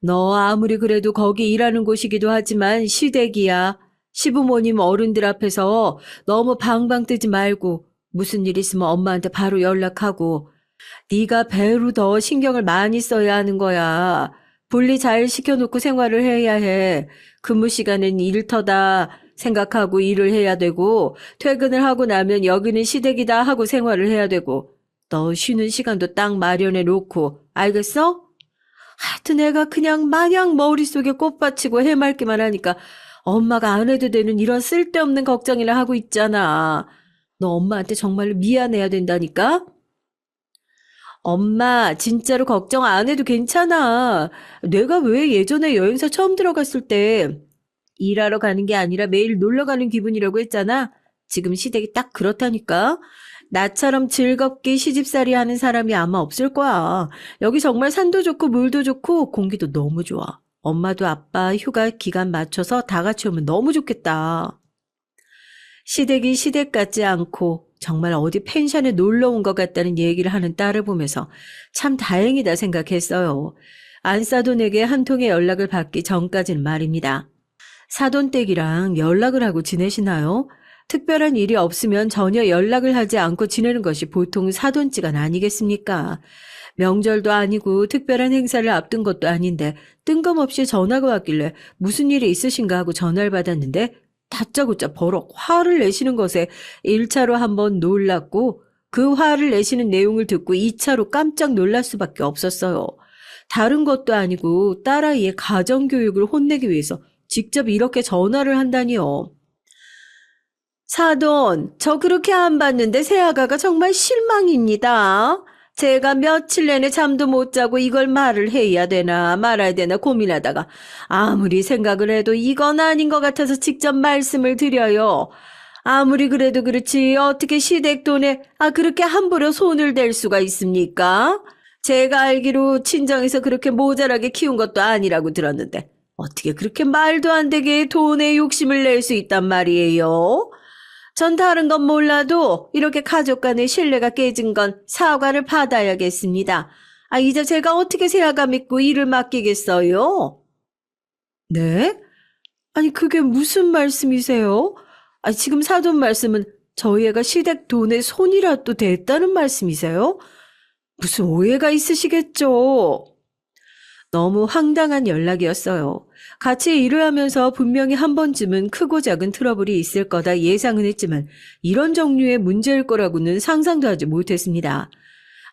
너 아무리 그래도 거기 일하는 곳이기도 하지만 시댁이야. 시부모님 어른들 앞에서 너무 방방 뜨지 말고 무슨 일 있으면 엄마한테 바로 연락하고 네가 배로 더 신경을 많이 써야 하는 거야. 분리 잘 시켜놓고 생활을 해야 해. 근무 시간은 일터다 생각하고 일을 해야 되고 퇴근을 하고 나면 여기는 시댁이다 하고 생활을 해야 되고 너 쉬는 시간도 딱 마련해 놓고 알겠어? 하여튼 애가 그냥 마냥 머릿속에 꽃받치고 해맑기만 하니까 엄마가 안 해도 되는 이런 쓸데없는 걱정이나 하고 있잖아. 너 엄마한테 정말로 미안해야 된다니까? 엄마, 진짜로 걱정 안 해도 괜찮아. 내가 왜 예전에 여행사 처음 들어갔을 때 일하러 가는 게 아니라 매일 놀러 가는 기분이라고 했잖아. 지금 시댁이 딱 그렇다니까. 나처럼 즐겁게 시집살이 하는 사람이 아마 없을 거야. 여기 정말 산도 좋고 물도 좋고 공기도 너무 좋아. 엄마도 아빠 휴가 기간 맞춰서 다 같이 오면 너무 좋겠다. 시댁이 시댁 같지 않고 정말 어디 펜션에 놀러 온 것 같다는 얘기를 하는 딸을 보면서 참 다행이다 생각했어요. 안사돈에게 한 통의 연락을 받기 전까지는 말입니다. 사돈댁이랑 연락을 하고 지내시나요? 특별한 일이 없으면 전혀 연락을 하지 않고 지내는 것이 보통 사돈지간 아니겠습니까? 명절도 아니고 특별한 행사를 앞둔 것도 아닌데 뜬금없이 전화가 왔길래 무슨 일이 있으신가 하고 전화를 받았는데 다짜고짜 버럭 화를 내시는 것에 1차로 한번 놀랐고 그 화를 내시는 내용을 듣고 2차로 깜짝 놀랄 수밖에 없었어요. 다른 것도 아니고 딸아이의 가정교육을 혼내기 위해서 직접 이렇게 전화를 한다니요. 사돈, 저 그렇게 안 봤는데 새아가가 정말 실망입니다. 제가 며칠 내내 잠도 못 자고 이걸 말을 해야 되나 말아야 되나 고민하다가 아무리 생각을 해도 이건 아닌 것 같아서 직접 말씀을 드려요. 아무리 그래도 그렇지 어떻게 시댁 돈에 그렇게 함부로 손을 댈 수가 있습니까? 제가 알기로 친정에서 그렇게 모자라게 키운 것도 아니라고 들었는데 어떻게 그렇게 말도 안 되게 돈에 욕심을 낼 수 있단 말이에요? 전 다른 건 몰라도 이렇게 가족 간의 신뢰가 깨진 건 사과를 받아야겠습니다. 이제 제가 어떻게 새아가 믿고 일을 맡기겠어요? 네? 아니 그게 무슨 말씀이세요? 지금 사돈 말씀은 저희 애가 시댁 돈에 손이라도 댔다는 말씀이세요? 무슨 오해가 있으시겠죠? 너무 황당한 연락이었어요. 같이 일을 하면서 분명히 한 번쯤은 크고 작은 트러블이 있을 거다 예상은 했지만 이런 종류의 문제일 거라고는 상상도 하지 못했습니다.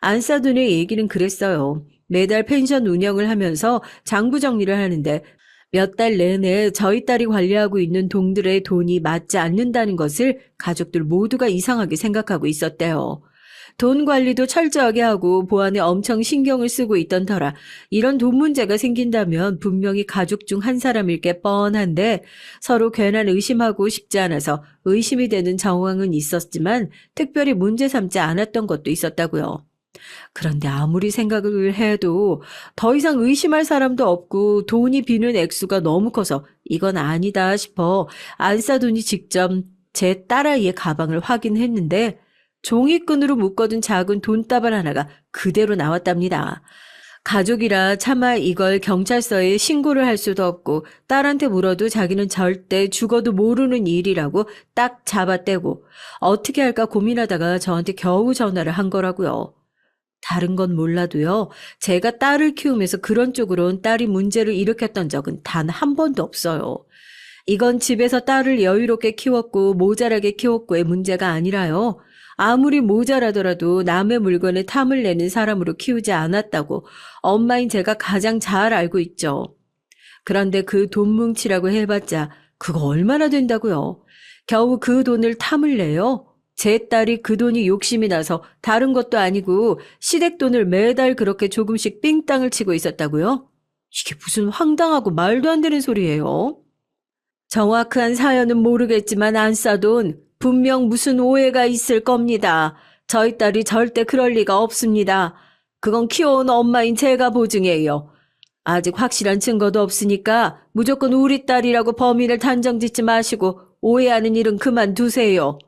안사돈의 얘기는 그랬어요. 매달 펜션 운영을 하면서 장부 정리를 하는데 몇 달 내내 저희 딸이 관리하고 있는 동들의 돈이 맞지 않는다는 것을 가족들 모두가 이상하게 생각하고 있었대요. 돈 관리도 철저하게 하고 보안에 엄청 신경을 쓰고 있던 터라 이런 돈 문제가 생긴다면 분명히 가족 중 한 사람일 게 뻔한데 서로 괜한 의심하고 싶지 않아서 의심이 되는 정황은 있었지만 특별히 문제 삼지 않았던 것도 있었다고요. 그런데 아무리 생각을 해도 더 이상 의심할 사람도 없고 돈이 비는 액수가 너무 커서 이건 아니다 싶어 안사돈이 직접 제 딸아이의 가방을 확인했는데 종이끈으로 묶어둔 작은 돈다발 하나가 그대로 나왔답니다. 가족이라 차마 이걸 경찰서에 신고를 할 수도 없고 딸한테 물어도 자기는 절대 죽어도 모르는 일이라고 딱 잡아떼고 어떻게 할까 고민하다가 저한테 겨우 전화를 한 거라고요. 다른 건 몰라도요. 제가 딸을 키우면서 그런 쪽으론 딸이 문제를 일으켰던 적은 단 한 번도 없어요. 이건 집에서 딸을 여유롭게 키웠고 모자라게 키웠고의 문제가 아니라요. 아무리 모자라더라도 남의 물건에 탐을 내는 사람으로 키우지 않았다고 엄마인 제가 가장 잘 알고 있죠. 그런데 그 돈 뭉치라고 해봤자 그거 얼마나 된다고요. 겨우 그 돈을 탐을 내요. 제 딸이 그 돈이 욕심이 나서 다른 것도 아니고 시댁 돈을 매달 그렇게 조금씩 삥땅을 치고 있었다고요? 이게 무슨 황당하고 말도 안 되는 소리예요. 정확한 사연은 모르겠지만 안사돈 분명 무슨 오해가 있을 겁니다. 저희 딸이 절대 그럴 리가 없습니다. 그건 키워온 엄마인 제가 보증해요. 아직 확실한 증거도 없으니까 무조건 우리 딸이라고 범인을 단정짓지 마시고 오해하는 일은 그만두세요.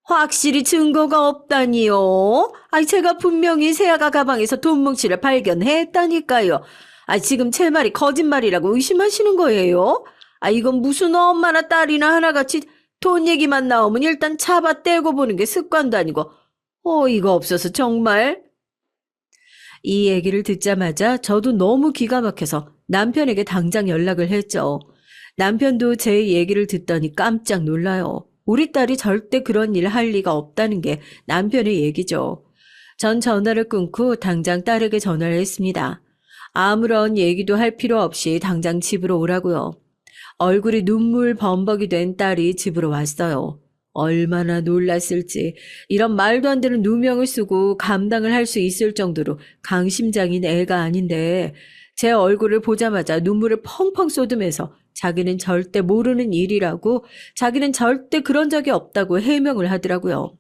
확실히 증거가 없다니요. 제가 분명히 새아가 가방에서 돈 뭉치를 발견했다니까요. 지금 제 말이 거짓말이라고 의심하시는 거예요? 이건 무슨 엄마나 딸이나 하나같이 돈 얘기만 나오면 일단 잡아떼고 보는 게 습관도 아니고 어이가 없어서 정말. 이 얘기를 듣자마자 저도 너무 기가 막혀서 남편에게 당장 연락을 했죠. 남편도 제 얘기를 듣더니 깜짝 놀라요. 우리 딸이 절대 그런 일 할 리가 없다는 게 남편의 얘기죠. 전 전화를 끊고 당장 딸에게 전화를 했습니다. 아무런 얘기도 할 필요 없이 당장 집으로 오라고요. 얼굴이 눈물 범벅이 된 딸이 집으로 왔어요. 얼마나 놀랐을지 이런 말도 안 되는 누명을 쓰고 감당을 할 수 있을 정도로 강심장인 애가 아닌데 제 얼굴을 보자마자 눈물을 펑펑 쏟으면서 자기는 절대 모르는 일이라고 자기는 절대 그런 적이 없다고 해명을 하더라고요.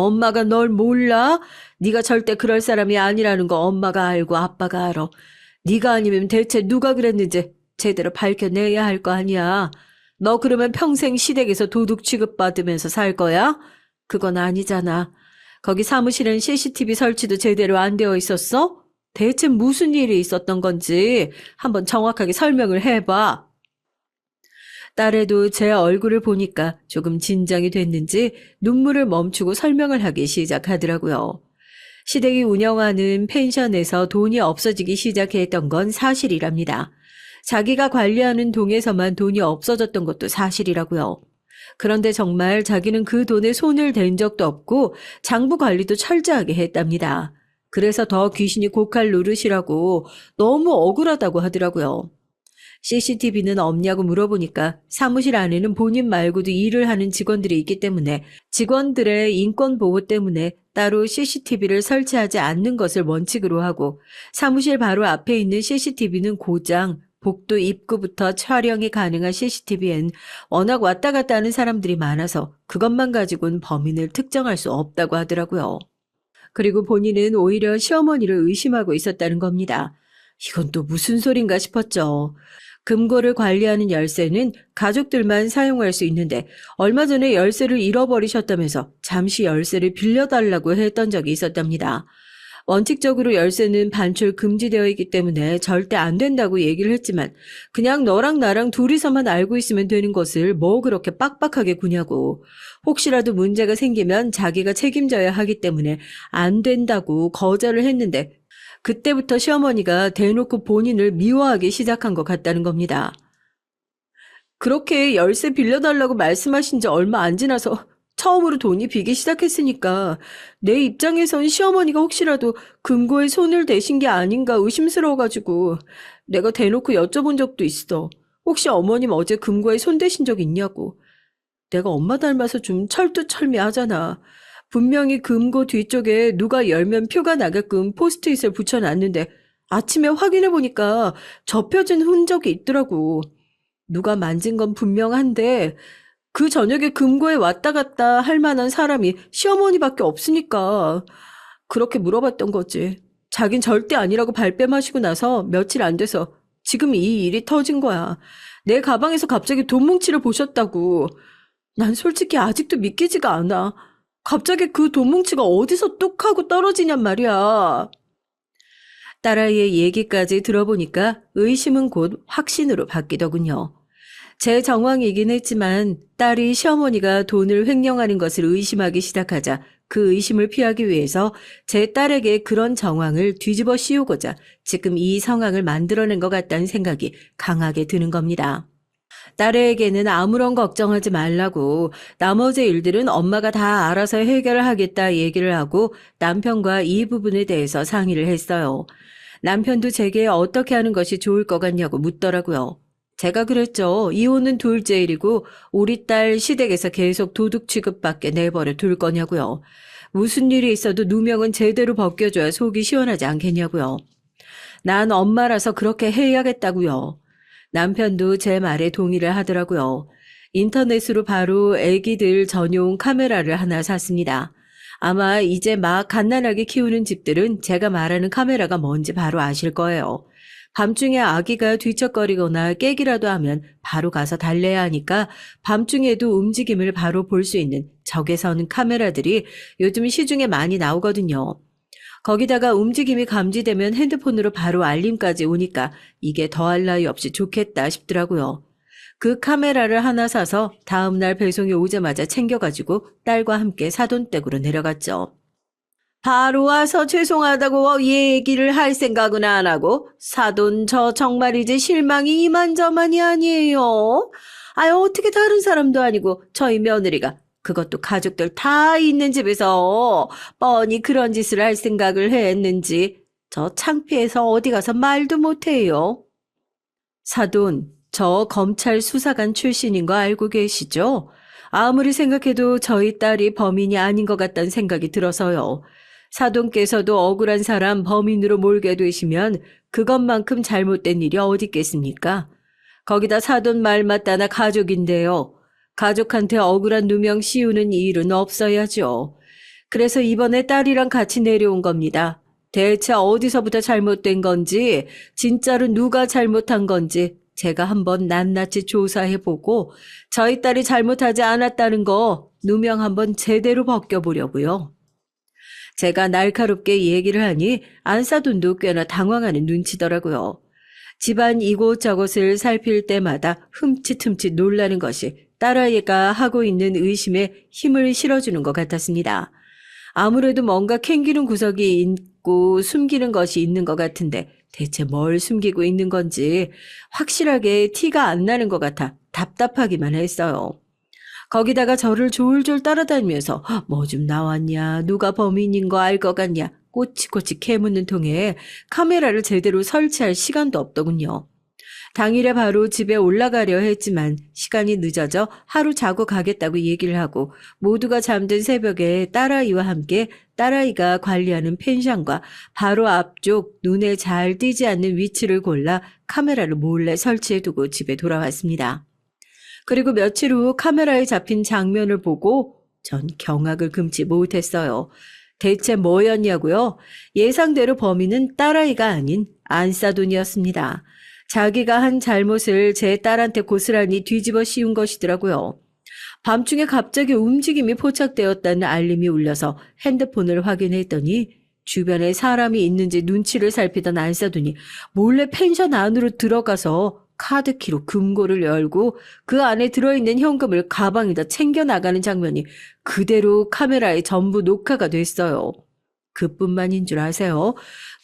엄마가 널 몰라? 네가 절대 그럴 사람이 아니라는 거 엄마가 알고 아빠가 알아. 네가 아니면 대체 누가 그랬는지 제대로 밝혀내야 할 거 아니야. 너 그러면 평생 시댁에서 도둑 취급받으면서 살 거야? 그건 아니잖아. 거기 사무실엔 CCTV 설치도 제대로 안 되어 있었어? 대체 무슨 일이 있었던 건지 한번 정확하게 설명을 해봐. 딸애도 제 얼굴을 보니까 조금 진정이 됐는지 눈물을 멈추고 설명을 하기 시작하더라고요. 시댁이 운영하는 펜션에서 돈이 없어지기 시작했던 건 사실이랍니다. 자기가 관리하는 동에서만 돈이 없어졌던 것도 사실이라고요. 그런데 정말 자기는 그 돈에 손을 댄 적도 없고 장부 관리도 철저하게 했답니다. 그래서 더 귀신이 고칼 노릇이라고 너무 억울하다고 하더라고요. CCTV는 없냐고 물어보니까 사무실 안에는 본인 말고도 일을 하는 직원들이 있기 때문에 직원들의 인권 보호 때문에 따로 CCTV를 설치하지 않는 것을 원칙으로 하고 사무실 바로 앞에 있는 CCTV는 고장, 복도 입구부터 촬영이 가능한 CCTV엔 워낙 왔다 갔다 하는 사람들이 많아서 그것만 가지고는 범인을 특정할 수 없다고 하더라고요. 그리고 본인은 오히려 시어머니를 의심하고 있었다는 겁니다. 이건 또 무슨 소린가 싶었죠. 금고를 관리하는 열쇠는 가족들만 사용할 수 있는데 얼마 전에 열쇠를 잃어버리셨다면서 잠시 열쇠를 빌려달라고 했던 적이 있었답니다. 원칙적으로 열쇠는 반출 금지되어 있기 때문에 절대 안 된다고 얘기를 했지만 그냥 너랑 나랑 둘이서만 알고 있으면 되는 것을 뭐 그렇게 빡빡하게 구냐고. 혹시라도 문제가 생기면 자기가 책임져야 하기 때문에 안 된다고 거절을 했는데 그때부터 시어머니가 대놓고 본인을 미워하기 시작한 것 같다는 겁니다. 그렇게 열쇠 빌려달라고 말씀하신 지 얼마 안 지나서 처음으로 돈이 비기 시작했으니까 내 입장에선 시어머니가 혹시라도 금고에 손을 대신 게 아닌가 의심스러워가지고 내가 대놓고 여쭤본 적도 있어. 혹시 어머님 어제 금고에 손 대신 적 있냐고. 내가 엄마 닮아서 좀 철두철미하잖아. 분명히 금고 뒤쪽에 누가 열면 표가 나게끔 포스트잇을 붙여놨는데 아침에 확인해보니까 접혀진 흔적이 있더라고. 누가 만진 건 분명한데 그 저녁에 금고에 왔다 갔다 할 만한 사람이 시어머니밖에 없으니까 그렇게 물어봤던 거지. 자긴 절대 아니라고 발뺌하시고 나서 며칠 안 돼서 지금 이 일이 터진 거야. 내 가방에서 갑자기 돈 뭉치를 보셨다고. 난 솔직히 아직도 믿기지가 않아. 갑자기 그 돈 뭉치가 어디서 뚝 하고 떨어지냔 말이야. 딸아이의 얘기까지 들어보니까 의심은 곧 확신으로 바뀌더군요. 제 정황이긴 했지만 딸이 시어머니가 돈을 횡령하는 것을 의심하기 시작하자 그 의심을 피하기 위해서 제 딸에게 그런 정황을 뒤집어 씌우고자 지금 이 상황을 만들어낸 것 같다는 생각이 강하게 드는 겁니다. 딸에게는 아무런 걱정하지 말라고 나머지 일들은 엄마가 다 알아서 해결을 하겠다 얘기를 하고 남편과 이 부분에 대해서 상의를 했어요. 남편도 제게 어떻게 하는 것이 좋을 것 같냐고 묻더라고요. 제가 그랬죠. 이혼은 둘째 일이고 우리 딸 시댁에서 계속 도둑 취급받게 내버려 둘 거냐고요. 무슨 일이 있어도 누명은 제대로 벗겨줘야 속이 시원하지 않겠냐고요. 난 엄마라서 그렇게 해야겠다고요. 남편도 제 말에 동의를 하더라고요. 인터넷으로 바로 애기들 전용 카메라를 하나 샀습니다. 아마 이제 막 갓난아기 키우는 집들은 제가 말하는 카메라가 뭔지 바로 아실 거예요. 밤중에 아기가 뒤척거리거나 깨기라도 하면 바로 가서 달래야 하니까 밤중에도 움직임을 바로 볼 수 있는 적외선 카메라들이 요즘 시중에 많이 나오거든요. 거기다가 움직임이 감지되면 핸드폰으로 바로 알림까지 오니까 이게 더할 나위 없이 좋겠다 싶더라고요. 그 카메라를 하나 사서 다음날 배송이 오자마자 챙겨가지고 딸과 함께 사돈댁으로 내려갔죠. 바로 와서 죄송하다고 얘기를 할 생각은 안 하고 사돈 저 정말 이제 실망이 이만저만이 아니에요. 아유 어떻게 다른 사람도 아니고 저희 며느리가 그것도 가족들 다 있는 집에서 뻔히 그런 짓을 할 생각을 했는지 저 창피해서 어디 가서 말도 못해요. 사돈, 저 검찰 수사관 출신인 거 알고 계시죠? 아무리 생각해도 저희 딸이 범인이 아닌 것 같다는 생각이 들어서요. 사돈께서도 억울한 사람 범인으로 몰게 되시면 그것만큼 잘못된 일이 어디 있겠습니까? 거기다 사돈 말 맞다나 가족인데요. 가족한테 억울한 누명 씌우는 일은 없어야죠. 그래서 이번에 딸이랑 같이 내려온 겁니다. 대체 어디서부터 잘못된 건지, 진짜로 누가 잘못한 건지 제가 한번 낱낱이 조사해보고 저희 딸이 잘못하지 않았다는 거 누명 한번 제대로 벗겨보려고요. 제가 날카롭게 얘기를 하니 안사돈도 꽤나 당황하는 눈치더라고요. 집안 이곳저곳을 살필 때마다 흠칫흠칫 놀라는 것이 딸아이가 하고 있는 의심에 힘을 실어주는 것 같았습니다. 아무래도 뭔가 캥기는 구석이 있고 숨기는 것이 있는 것 같은데 대체 뭘 숨기고 있는 건지 확실하게 티가 안 나는 것 같아 답답하기만 했어요. 거기다가 저를 졸졸 따라다니면서 뭐 좀 나왔냐, 누가 범인인 거 알 것 같냐, 꼬치꼬치 캐묻는 통에 카메라를 제대로 설치할 시간도 없더군요. 당일에 바로 집에 올라가려 했지만 시간이 늦어져 하루 자고 가겠다고 얘기를 하고 모두가 잠든 새벽에 딸아이와 함께 딸아이가 관리하는 펜션과 바로 앞쪽 눈에 잘 띄지 않는 위치를 골라 카메라를 몰래 설치해두고 집에 돌아왔습니다. 그리고 며칠 후 카메라에 잡힌 장면을 보고 전 경악을 금치 못했어요. 대체 뭐였냐고요? 예상대로 범인은 딸아이가 아닌 안사돈이었습니다. 자기가 한 잘못을 제 딸한테 고스란히 뒤집어 씌운 것이더라고요. 밤중에 갑자기 움직임이 포착되었다는 알림이 울려서 핸드폰을 확인했더니 주변에 사람이 있는지 눈치를 살피던 안사돈이 몰래 펜션 안으로 들어가서 카드키로 금고를 열고 그 안에 들어있는 현금을 가방에다 챙겨나가는 장면이 그대로 카메라에 전부 녹화가 됐어요. 그뿐만인 줄 아세요?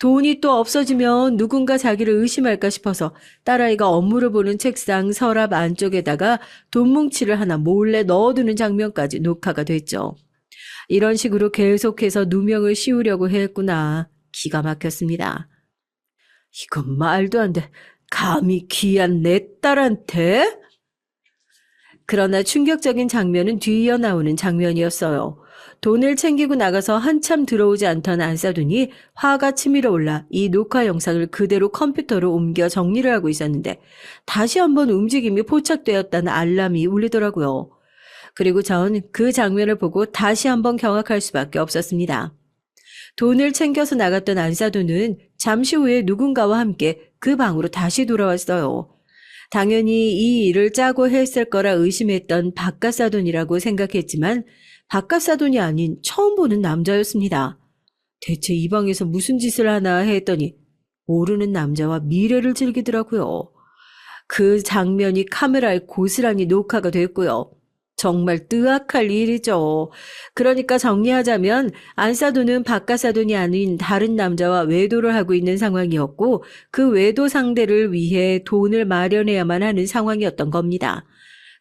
돈이 또 없어지면 누군가 자기를 의심할까 싶어서 딸아이가 업무를 보는 책상 서랍 안쪽에다가 돈 뭉치를 하나 몰래 넣어두는 장면까지 녹화가 됐죠. 이런 식으로 계속해서 누명을 씌우려고 했구나. 기가 막혔습니다. 이건 말도 안 돼. 감히 귀한 내 딸한테? 그러나 충격적인 장면은 뒤이어 나오는 장면이었어요. 돈을 챙기고 나가서 한참 들어오지 않던 안사돈이 화가 치밀어 올라 이 녹화 영상을 그대로 컴퓨터로 옮겨 정리를 하고 있었는데 다시 한번 움직임이 포착되었다는 알람이 울리더라고요. 그리고 전 그 장면을 보고 다시 한번 경악할 수밖에 없었습니다. 돈을 챙겨서 나갔던 안사돈은 잠시 후에 누군가와 함께 그 방으로 다시 돌아왔어요. 당연히 이 일을 짜고 했을 거라 의심했던 바깥사돈이라고 생각했지만 바깥사돈이 아닌 처음 보는 남자였습니다. 대체 이 방에서 무슨 짓을 하나 했더니 모르는 남자와 미래를 즐기더라고요. 그 장면이 카메라에 고스란히 녹화가 됐고요. 정말 뜨악할 일이죠. 그러니까 정리하자면 안사돈은 바깥사돈이 아닌 다른 남자와 외도를 하고 있는 상황이었고 그 외도 상대를 위해 돈을 마련해야만 하는 상황이었던 겁니다.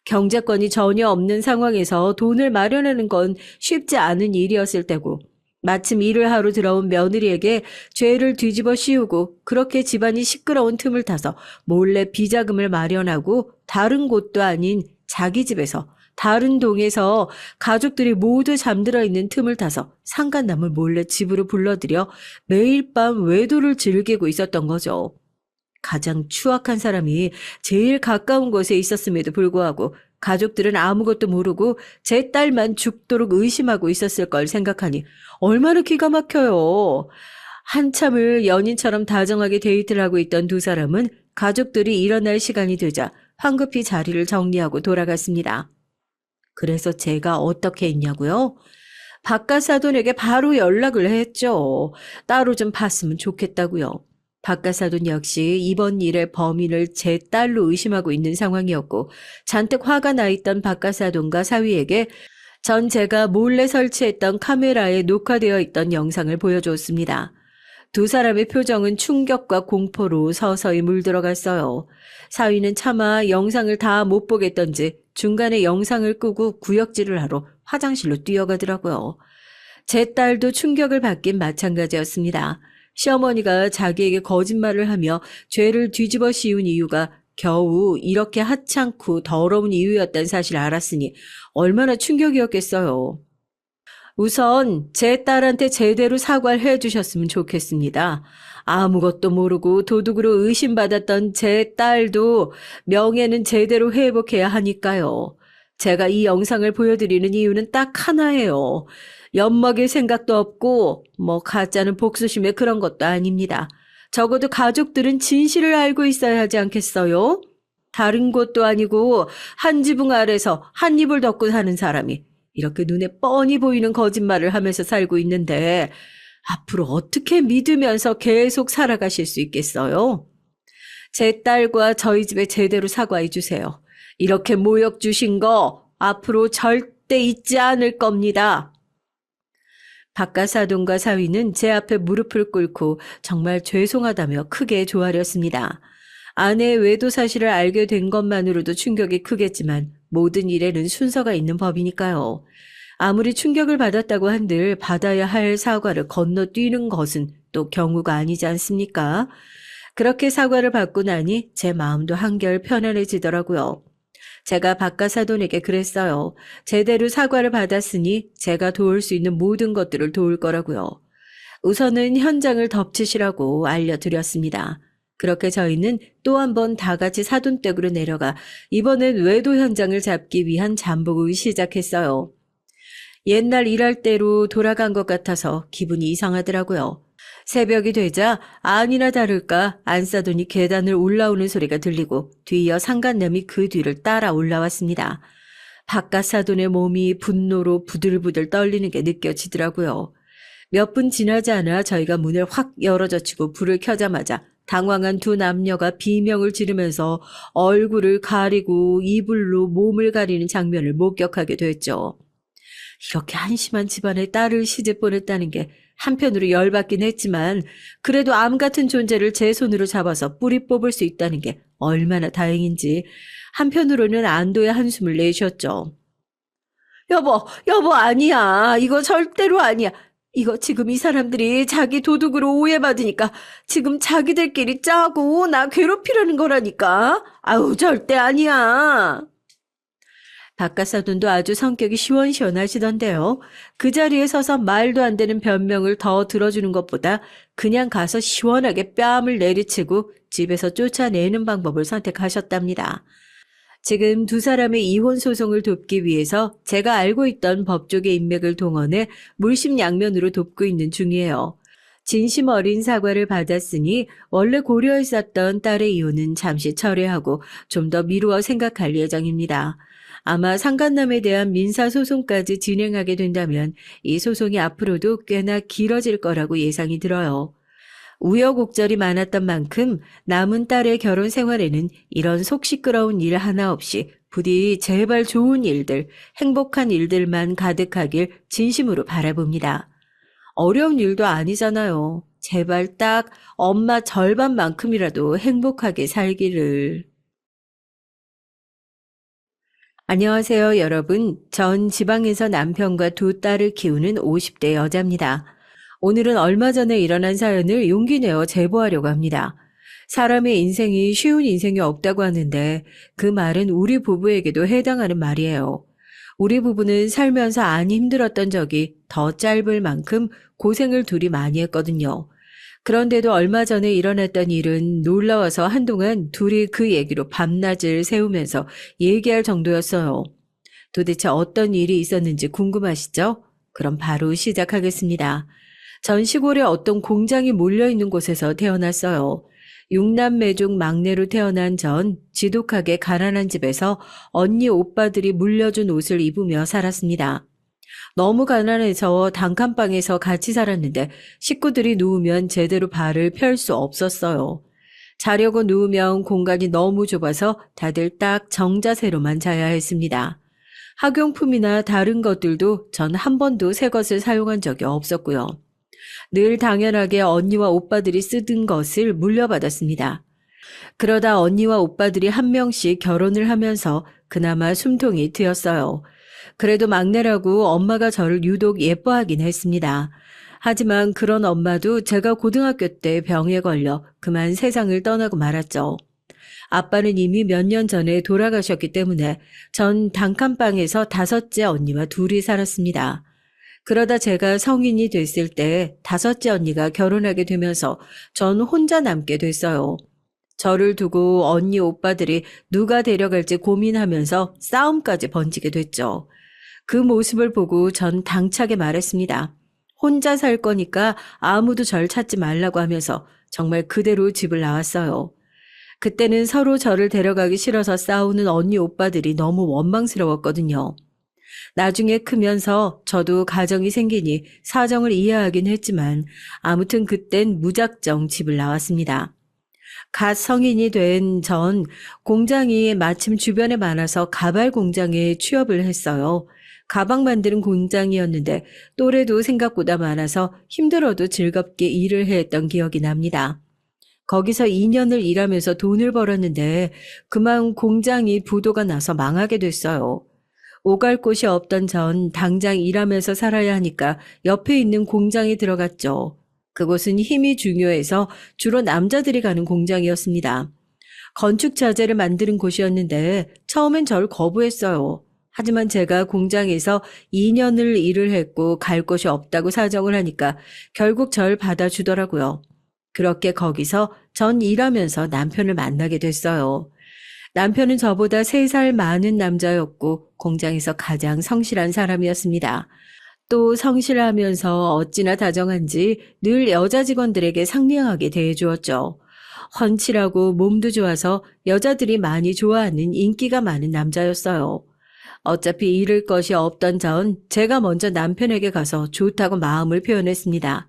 경제권이 전혀 없는 상황에서 돈을 마련하는 건 쉽지 않은 일이었을 때고 마침 일을 하러 들어온 며느리에게 죄를 뒤집어 씌우고 그렇게 집안이 시끄러운 틈을 타서 몰래 비자금을 마련하고 다른 곳도 아닌 자기 집에서 다른 동에서 가족들이 모두 잠들어 있는 틈을 타서 상간남을 몰래 집으로 불러들여 매일 밤 외도를 즐기고 있었던 거죠. 가장 추악한 사람이 제일 가까운 곳에 있었음에도 불구하고 가족들은 아무것도 모르고 제 딸만 죽도록 의심하고 있었을 걸 생각하니 얼마나 기가 막혀요. 한참을 연인처럼 다정하게 데이트를 하고 있던 두 사람은 가족들이 일어날 시간이 되자 황급히 자리를 정리하고 돌아갔습니다. 그래서 제가 어떻게 했냐고요? 바깥사돈에게 바로 연락을 했죠. 따로 좀 봤으면 좋겠다고요. 바깥사돈 역시 이번 일의 범인을 제 딸로 의심하고 있는 상황이었고 잔뜩 화가 나 있던 바깥사돈과 사위에게 전 제가 몰래 설치했던 카메라에 녹화되어 있던 영상을 보여줬습니다. 두 사람의 표정은 충격과 공포로 서서히 물들어갔어요. 사위는 차마 영상을 다 못 보겠던지 중간에 영상을 끄고 구역질을 하러 화장실로 뛰어가더라고요. 제 딸도 충격을 받긴 마찬가지였습니다. 시어머니가 자기에게 거짓말을 하며 죄를 뒤집어 씌운 이유가 겨우 이렇게 하찮고 더러운 이유였다는 사실을 알았으니 얼마나 충격이었겠어요. 우선 제 딸한테 제대로 사과를 해주셨으면 좋겠습니다. 아무것도 모르고 도둑으로 의심받았던 제 딸도 명예는 제대로 회복해야 하니까요. 제가 이 영상을 보여드리는 이유는 딱 하나예요. 엿먹일 생각도 없고, 가짜는 복수심에 그런 것도 아닙니다. 적어도 가족들은 진실을 알고 있어야 하지 않겠어요? 다른 곳도 아니고, 한 지붕 아래서 한 이불 덮고 사는 사람이 이렇게 눈에 뻔히 보이는 거짓말을 하면서 살고 있는데, 앞으로 어떻게 믿으면서 계속 살아가실 수 있겠어요? 제 딸과 저희 집에 제대로 사과해 주세요. 이렇게 모욕 주신 거 앞으로 절대 잊지 않을 겁니다. 박가사돈과 사위는 제 앞에 무릎을 꿇고 정말 죄송하다며 크게 조아렸습니다. 아내의 외도 사실을 알게 된 것만으로도 충격이 크겠지만 모든 일에는 순서가 있는 법이니까요. 아무리 충격을 받았다고 한들 받아야 할 사과를 건너뛰는 것은 또 경우가 아니지 않습니까? 그렇게 사과를 받고 나니 제 마음도 한결 편안해지더라고요. 제가 박가사돈에게 그랬어요. 제대로 사과를 받았으니 제가 도울 수 있는 모든 것들을 도울 거라고요. 우선은 현장을 덮치시라고 알려드렸습니다. 그렇게 저희는 또 한 번 다 같이 사돈댁으로 내려가 이번엔 외도 현장을 잡기 위한 잠복을 시작했어요. 옛날 일할 때로 돌아간 것 같아서 기분이 이상하더라고요. 새벽이 되자 아니나 다를까 안사돈이 계단을 올라오는 소리가 들리고 뒤이어 상간남이 그 뒤를 따라 올라왔습니다. 박가사돈의 몸이 분노로 부들부들 떨리는 게 느껴지더라고요. 몇 분 지나지 않아 저희가 문을 확 열어젖히고 불을 켜자마자 당황한 두 남녀가 비명을 지르면서 얼굴을 가리고 이불로 몸을 가리는 장면을 목격하게 됐죠. 이렇게 한심한 집안에 딸을 시집 보냈다는 게 한편으로 열받긴 했지만 그래도 암 같은 존재를 제 손으로 잡아서 뿌리 뽑을 수 있다는 게 얼마나 다행인지 한편으로는 안도의 한숨을 내쉬었죠. 여보, 아니야. 이거 절대로 아니야. 이거 지금 이 사람들이 자기 도둑으로 오해받으니까 지금 자기들끼리 짜고 나 괴롭히려는 거라니까. 아우, 절대 아니야. 박가사돈도 아주 성격이 시원시원하시던데요. 그 자리에 서서 말도 안 되는 변명을 더 들어주는 것보다 그냥 가서 시원하게 뺨을 내리치고 집에서 쫓아내는 방법을 선택하셨답니다. 지금 두 사람의 이혼 소송을 돕기 위해서 제가 알고 있던 법조계 인맥을 동원해 물심양면으로 돕고 있는 중이에요. 진심 어린 사과를 받았으니 원래 고려했었던 딸의 이혼은 잠시 철회하고 좀 더 미루어 생각할 예정입니다. 아마 상간남에 대한 민사소송까지 진행하게 된다면 이 소송이 앞으로도 꽤나 길어질 거라고 예상이 들어요. 우여곡절이 많았던 만큼 남은 딸의 결혼 생활에는 이런 속 시끄러운 일 하나 없이 부디 제발 좋은 일들, 행복한 일들만 가득하길 진심으로 바라봅니다. 어려운 일도 아니잖아요. 제발 딱 엄마 절반만큼이라도 행복하게 살기를. 안녕하세요, 여러분. 전 지방에서 남편과 두 딸을 키우는 50대 여자입니다. 오늘은 얼마 전에 일어난 사연을 용기 내어 제보하려고 합니다. 사람의 인생이 쉬운 인생이 없다고 하는데 그 말은 우리 부부에게도 해당하는 말이에요. 우리 부부는 살면서 안 힘들었던 적이 더 짧을 만큼 고생을 둘이 많이 했거든요. 그런데도 얼마 전에 일어났던 일은 놀라워서 한동안 둘이 그 얘기로 밤낮을 새우면서 얘기할 정도였어요. 도대체 어떤 일이 있었는지 궁금하시죠? 그럼 바로 시작하겠습니다. 전 시골에 어떤 공장이 몰려있는 곳에서 태어났어요. 6남매 중 막내로 태어난 전 지독하게 가난한 집에서 언니 오빠들이 물려준 옷을 입으며 살았습니다. 너무 가난해서 단칸방에서 같이 살았는데 식구들이 누우면 제대로 발을 펼 수 없었어요. 자려고 누우면 공간이 너무 좁아서 다들 딱 정자세로만 자야 했습니다. 학용품이나 다른 것들도 전 한 번도 새 것을 사용한 적이 없었고요. 늘 당연하게 언니와 오빠들이 쓰던 것을 물려받았습니다. 그러다 언니와 오빠들이 한 명씩 결혼을 하면서 그나마 숨통이 트였어요. 그래도 막내라고 엄마가 저를 유독 예뻐하긴 했습니다. 하지만 그런 엄마도 제가 고등학교 때 병에 걸려 그만 세상을 떠나고 말았죠. 아빠는 이미 몇 년 전에 돌아가셨기 때문에 전 단칸방에서 다섯째 언니와 둘이 살았습니다. 그러다 제가 성인이 됐을 때 다섯째 언니가 결혼하게 되면서 전 혼자 남게 됐어요. 저를 두고 언니 오빠들이 누가 데려갈지 고민하면서 싸움까지 번지게 됐죠. 그 모습을 보고 전 당차게 말했습니다. 혼자 살 거니까 아무도 절 찾지 말라고 하면서 정말 그대로 집을 나왔어요. 그때는 서로 저를 데려가기 싫어서 싸우는 언니 오빠들이 너무 원망스러웠거든요. 나중에 크면서 저도 가정이 생기니 사정을 이해하긴 했지만 아무튼 그땐 무작정 집을 나왔습니다. 갓 성인이 된 전 공장이 마침 주변에 많아서 가발 공장에 취업을 했어요. 가방 만드는 공장이었는데 또래도 생각보다 많아서 힘들어도 즐겁게 일을 했던 기억이 납니다. 거기서 2년을 일하면서 돈을 벌었는데 그만 공장이 부도가 나서 망하게 됐어요. 오갈 곳이 없던 전 당장 일하면서 살아야 하니까 옆에 있는 공장에 들어갔죠. 그곳은 힘이 중요해서 주로 남자들이 가는 공장이었습니다. 건축 자재를 만드는 곳이었는데 처음엔 절 거부했어요. 하지만 제가 공장에서 2년을 일을 했고 갈 곳이 없다고 사정을 하니까 결국 절 받아주더라고요. 그렇게 거기서 전 일하면서 남편을 만나게 됐어요. 남편은 저보다 3살 많은 남자였고 공장에서 가장 성실한 사람이었습니다. 또 성실하면서 어찌나 다정한지 늘 여자 직원들에게 상냥하게 대해주었죠. 훤칠하고 몸도 좋아서 여자들이 많이 좋아하는 인기가 많은 남자였어요. 어차피 잃을 것이 없던 전 제가 먼저 남편에게 가서 좋다고 마음을 표현했습니다.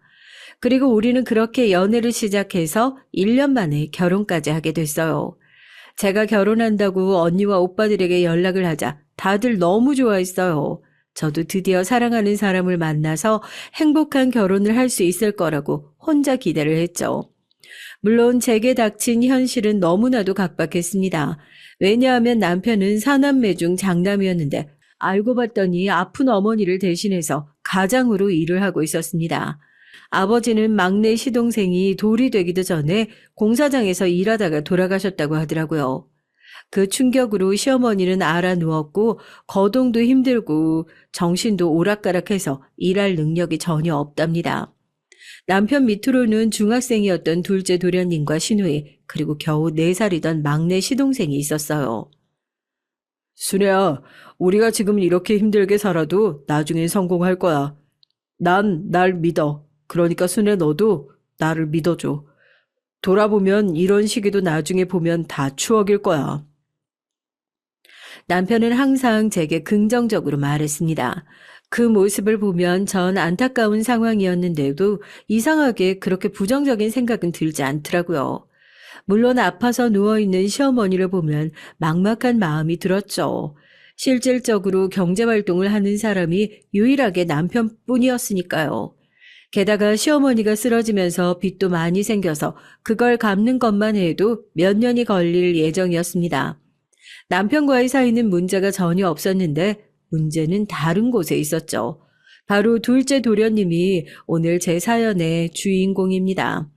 그리고 우리는 그렇게 연애를 시작해서 1년 만에 결혼까지 하게 됐어요. 제가 결혼한다고 언니와 오빠들에게 연락을 하자 다들 너무 좋아했어요. 저도 드디어 사랑하는 사람을 만나서 행복한 결혼을 할 수 있을 거라고 혼자 기대를 했죠. 물론 제게 닥친 현실은 너무나도 각박했습니다. 왜냐하면 남편은 사남매 중 장남이었는데 알고 봤더니 아픈 어머니를 대신해서 가장으로 일을 하고 있었습니다. 아버지는 막내 시동생이 돌이 되기도 전에 공사장에서 일하다가 돌아가셨다고 하더라고요. 그 충격으로 시어머니는 알아 누웠고 거동도 힘들고 정신도 오락가락해서 일할 능력이 전혀 없답니다. 남편 밑으로는 중학생이었던 둘째 도련님과 시누이 그리고 겨우 4살이던 막내 시동생이 있었어요. 순애야, 우리가 지금 이렇게 힘들게 살아도 나중엔 성공할 거야. 난 날 믿어. 그러니까 순애 너도 나를 믿어줘. 돌아보면 이런 시기도 나중에 보면 다 추억일 거야. 남편은 항상 제게 긍정적으로 말했습니다. 그 모습을 보면 전 안타까운 상황이었는데도 이상하게 그렇게 부정적인 생각은 들지 않더라고요. 물론 아파서 누워있는 시어머니를 보면 막막한 마음이 들었죠. 실질적으로 경제활동을 하는 사람이 유일하게 남편뿐이었으니까요. 게다가 시어머니가 쓰러지면서 빚도 많이 생겨서 그걸 갚는 것만 해도 몇 년이 걸릴 예정이었습니다. 남편과의 사이는 문제가 전혀 없었는데 문제는 다른 곳에 있었죠. 바로 둘째 도련님이 오늘 제 사연의 주인공입니다.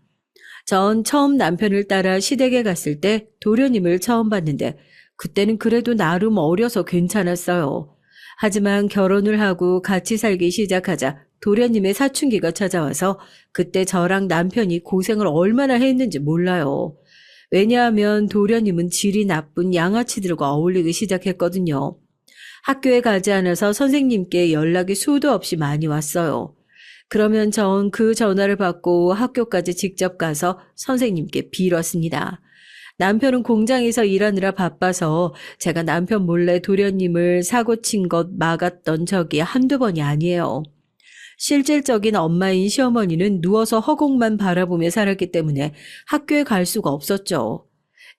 전 처음 남편을 따라 시댁에 갔을 때 도련님을 처음 봤는데 그때는 그래도 나름 어려서 괜찮았어요. 하지만 결혼을 하고 같이 살기 시작하자 도련님의 사춘기가 찾아와서 그때 저랑 남편이 고생을 얼마나 했는지 몰라요. 왜냐하면 도련님은 질이 나쁜 양아치들과 어울리기 시작했거든요. 학교에 가지 않아서 선생님께 연락이 수도 없이 많이 왔어요. 그러면 전 그 전화를 받고 학교까지 직접 가서 선생님께 빌었습니다. 남편은 공장에서 일하느라 바빠서 제가 남편 몰래 도련님을 사고 친 것 막았던 적이 한두 번이 아니에요. 실질적인 엄마인 시어머니는 누워서 허공만 바라보며 살았기 때문에 학교에 갈 수가 없었죠.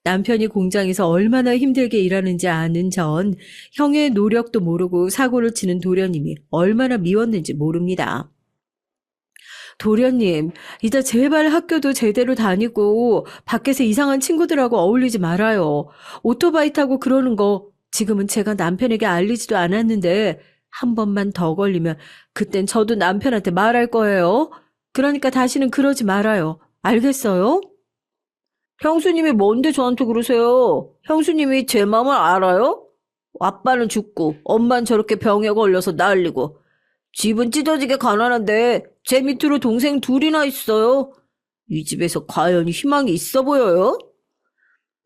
남편이 공장에서 얼마나 힘들게 일하는지 아는 전 형의 노력도 모르고 사고를 치는 도련님이 얼마나 미웠는지 모릅니다. 도련님, 이제 제발 학교도 제대로 다니고 밖에서 이상한 친구들하고 어울리지 말아요. 오토바이 타고 그러는 거 지금은 제가 남편에게 알리지도 않았는데 한 번만 더 걸리면 그땐 저도 남편한테 말할 거예요. 그러니까 다시는 그러지 말아요. 알겠어요? 형수님이 뭔데 저한테 그러세요? 형수님이 제 마음을 알아요? 아빠는 죽고 엄마는 저렇게 병에 걸려서 난리고 집은 찢어지게 가난한데 제 밑으로 동생 둘이나 있어요. 이 집에서 과연 희망이 있어 보여요?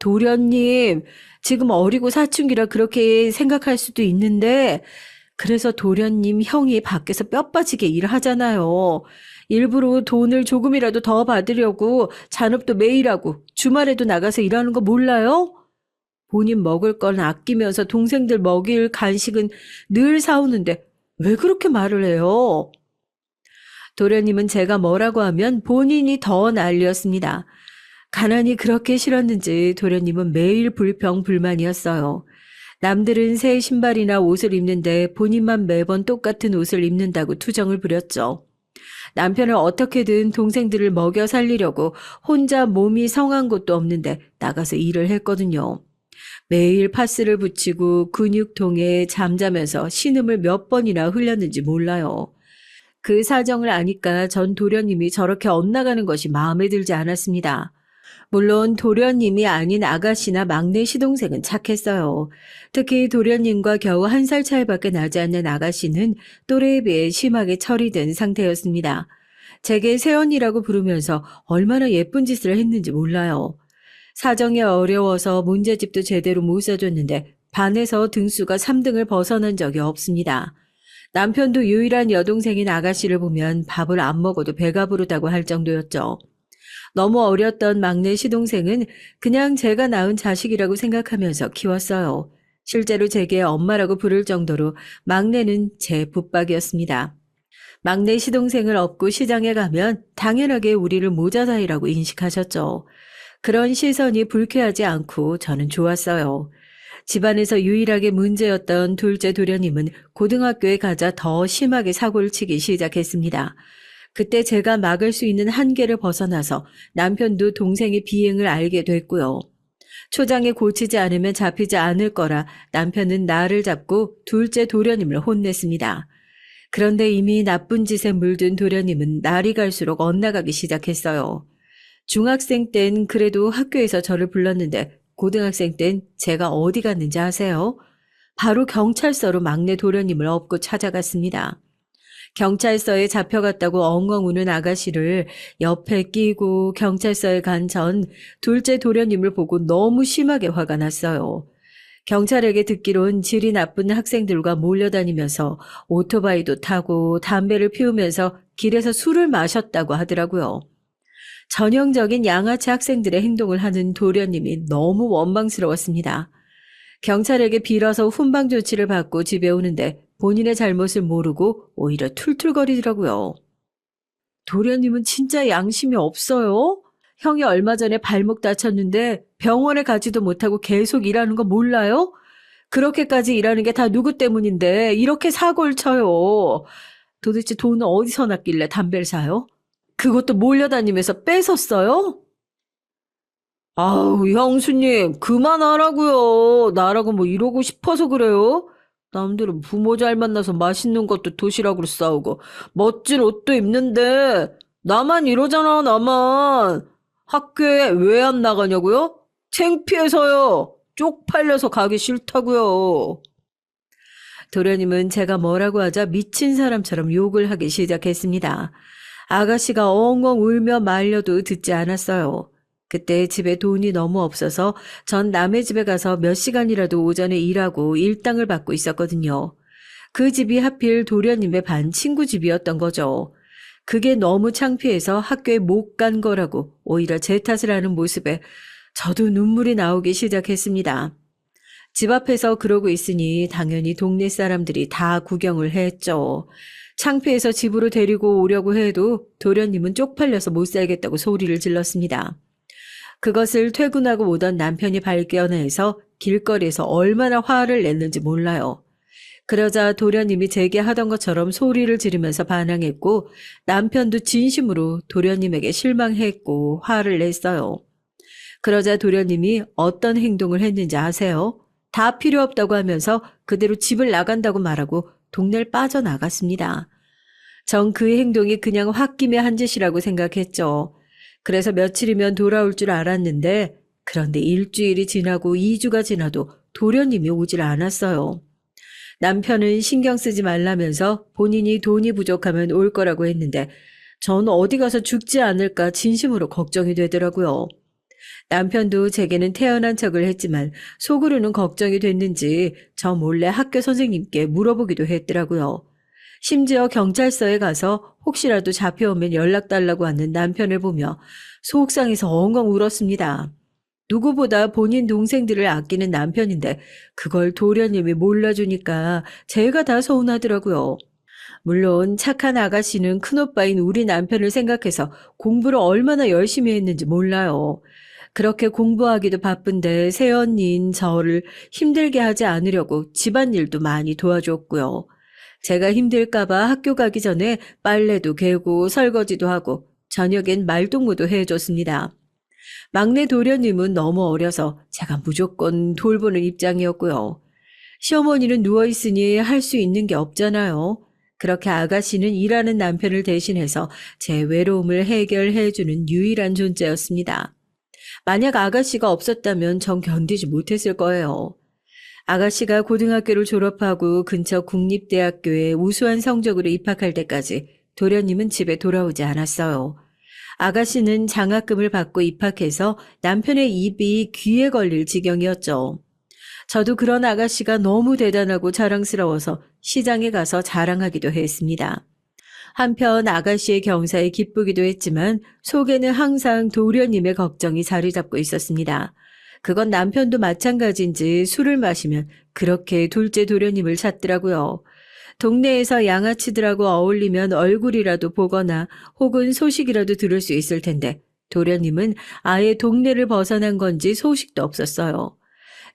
도련님, 지금 어리고 사춘기라 그렇게 생각할 수도 있는데, 그래서 도련님 형이 밖에서 뼈 빠지게 일하잖아요. 일부러 돈을 조금이라도 더 받으려고 잔업도 매일 하고 주말에도 나가서 일하는 거 몰라요? 본인 먹을 건 아끼면서 동생들 먹일 간식은 늘 사오는데 왜 그렇게 말을 해요? 도련님은 제가 뭐라고 하면 본인이 더 난리였습니다. 가난이 그렇게 싫었는지 도련님은 매일 불평불만이었어요. 남들은 새 신발이나 옷을 입는데 본인만 매번 똑같은 옷을 입는다고 투정을 부렸죠. 남편은 어떻게든 동생들을 먹여 살리려고 혼자 몸이 성한 것도 없는데 나가서 일을 했거든요. 매일 파스를 붙이고 근육통에 잠자면서 신음을 몇 번이나 흘렸는지 몰라요. 그 사정을 아니까 전 도련님이 저렇게 엇나가는 것이 마음에 들지 않았습니다. 물론 도련님이 아닌 아가씨나 막내 시동생은 착했어요. 특히 도련님과 겨우 1살 차이밖에 나지 않는 아가씨는 또래에 비해 심하게 철이 든 상태였습니다. 제게 새언니라고 부르면서 얼마나 예쁜 짓을 했는지 몰라요. 사정이 어려워서 문제집도 제대로 못 써줬는데 반에서 등수가 3등을 벗어난 적이 없습니다. 남편도 유일한 여동생인 아가씨를 보면 밥을 안 먹어도 배가 부르다고 할 정도였죠. 너무 어렸던 막내 시동생은 그냥 제가 낳은 자식이라고 생각하면서 키웠어요. 실제로 제게 엄마라고 부를 정도로 막내는 제 붙박이었습니다. 막내 시동생을 업고 시장에 가면 당연하게 우리를 모자사이라고 인식하셨죠. 그런 시선이 불쾌하지 않고 저는 좋았어요. 집안에서 유일하게 문제였던 둘째 도련님은 고등학교에 가자 더 심하게 사고를 치기 시작했습니다. 그때 제가 막을 수 있는 한계를 벗어나서 남편도 동생의 비행을 알게 됐고요. 초장에 고치지 않으면 잡히지 않을 거라 남편은 나를 잡고 둘째 도련님을 혼냈습니다. 그런데 이미 나쁜 짓에 물든 도련님은 날이 갈수록 엇나가기 시작했어요. 중학생 땐 그래도 학교에서 저를 불렀는데 고등학생 땐 제가 어디 갔는지 아세요? 바로 경찰서로 막내 도련님을 업고 찾아갔습니다. 경찰서에 잡혀갔다고 엉엉 우는 아가씨를 옆에 끼고 경찰서에 간 전 둘째 도련님을 보고 너무 심하게 화가 났어요. 경찰에게 듣기론 질이 나쁜 학생들과 몰려다니면서 오토바이도 타고 담배를 피우면서 길에서 술을 마셨다고 하더라고요. 전형적인 양아치 학생들의 행동을 하는 도련님이 너무 원망스러웠습니다. 경찰에게 빌어서 훈방 조치를 받고 집에 오는데 본인의 잘못을 모르고 오히려 툴툴거리더라고요. 도련님은 진짜 양심이 없어요? 형이 얼마 전에 발목 다쳤는데 병원에 가지도 못하고 계속 일하는 거 몰라요? 그렇게까지 일하는 게 다 누구 때문인데 이렇게 사고를 쳐요. 도대체 돈은 어디서 났길래 담배를 사요? 그것도 몰려다니면서 뺏었어요? 아우, 형수님, 그만하라고요. 나라고 뭐 이러고 싶어서 그래요? 남들은 부모 잘 만나서 맛있는 것도 도시락으로 싸우고 멋진 옷도 입는데 나만 이러잖아, 나만. 학교에 왜 안 나가냐고요? 창피해서요. 쪽팔려서 가기 싫다고요. 도련님은 제가 뭐라고 하자 미친 사람처럼 욕을 하기 시작했습니다. 아가씨가 엉엉 울며 말려도 듣지 않았어요. 그때 집에 돈이 너무 없어서 전 남의 집에 가서 몇 시간이라도 오전에 일하고 일당을 받고 있었거든요. 그 집이 하필 도련님의 반 친구 집이었던 거죠. 그게 너무 창피해서 학교에 못 간 거라고 오히려 제 탓을 하는 모습에 저도 눈물이 나오기 시작했습니다. 집 앞에서 그러고 있으니 당연히 동네 사람들이 다 구경을 했죠. 창피해서 집으로 데리고 오려고 해도 도련님은 쪽팔려서 못 살겠다고 소리를 질렀습니다. 그것을 퇴근하고 오던 남편이 발견해서 길거리에서 얼마나 화를 냈는지 몰라요. 그러자 도련님이 제게 하던 것처럼 소리를 지르면서 반항했고 남편도 진심으로 도련님에게 실망했고 화를 냈어요. 그러자 도련님이 어떤 행동을 했는지 아세요? 다 필요 없다고 하면서 그대로 집을 나간다고 말하고 동네를 빠져나갔습니다. 전 그 행동이 그냥 홧김에 한 짓이라고 생각했죠. 그래서 며칠이면 돌아올 줄 알았는데 그런데 일주일이 지나고 2주가 지나도 도련님이 오질 않았어요. 남편은 신경 쓰지 말라면서 본인이 돈이 부족하면 올 거라고 했는데 전 어디 가서 죽지 않을까 진심으로 걱정이 되더라고요. 남편도 제게는 태어난 척을 했지만 속으로는 걱정이 됐는지 저 몰래 학교 선생님께 물어보기도 했더라고요. 심지어 경찰서에 가서 혹시라도 잡혀오면 연락 달라고 하는 남편을 보며 속상해서 엉엉 울었습니다. 누구보다 본인 동생들을 아끼는 남편인데 그걸 도련님이 몰라주니까 제가 다 서운하더라고요. 물론 착한 아가씨는 큰오빠인 우리 남편을 생각해서 공부를 얼마나 열심히 했는지 몰라요. 그렇게 공부하기도 바쁜데 새언니인 저를 힘들게 하지 않으려고 집안일도 많이 도와줬고요. 제가 힘들까봐 학교 가기 전에 빨래도 개고 설거지도 하고 저녁엔 말동무도 해줬습니다. 막내 도련님은 너무 어려서 제가 무조건 돌보는 입장이었고요. 시어머니는 누워있으니 할 수 있는 게 없잖아요. 그렇게 아가씨는 일하는 남편을 대신해서 제 외로움을 해결해주는 유일한 존재였습니다. 만약 아가씨가 없었다면 전 견디지 못했을 거예요. 아가씨가 고등학교를 졸업하고 근처 국립대학교에 우수한 성적으로 입학할 때까지 도련님은 집에 돌아오지 않았어요. 아가씨는 장학금을 받고 입학해서 남편의 입이 귀에 걸릴 지경이었죠. 저도 그런 아가씨가 너무 대단하고 자랑스러워서 시장에 가서 자랑하기도 했습니다. 한편 아가씨의 경사에 기쁘기도 했지만 속에는 항상 도련님의 걱정이 자리 잡고 있었습니다. 그건 남편도 마찬가지인지 술을 마시면 그렇게 둘째 도련님을 찾더라고요. 동네에서 양아치들하고 어울리면 얼굴이라도 보거나 혹은 소식이라도 들을 수 있을 텐데 도련님은 아예 동네를 벗어난 건지 소식도 없었어요.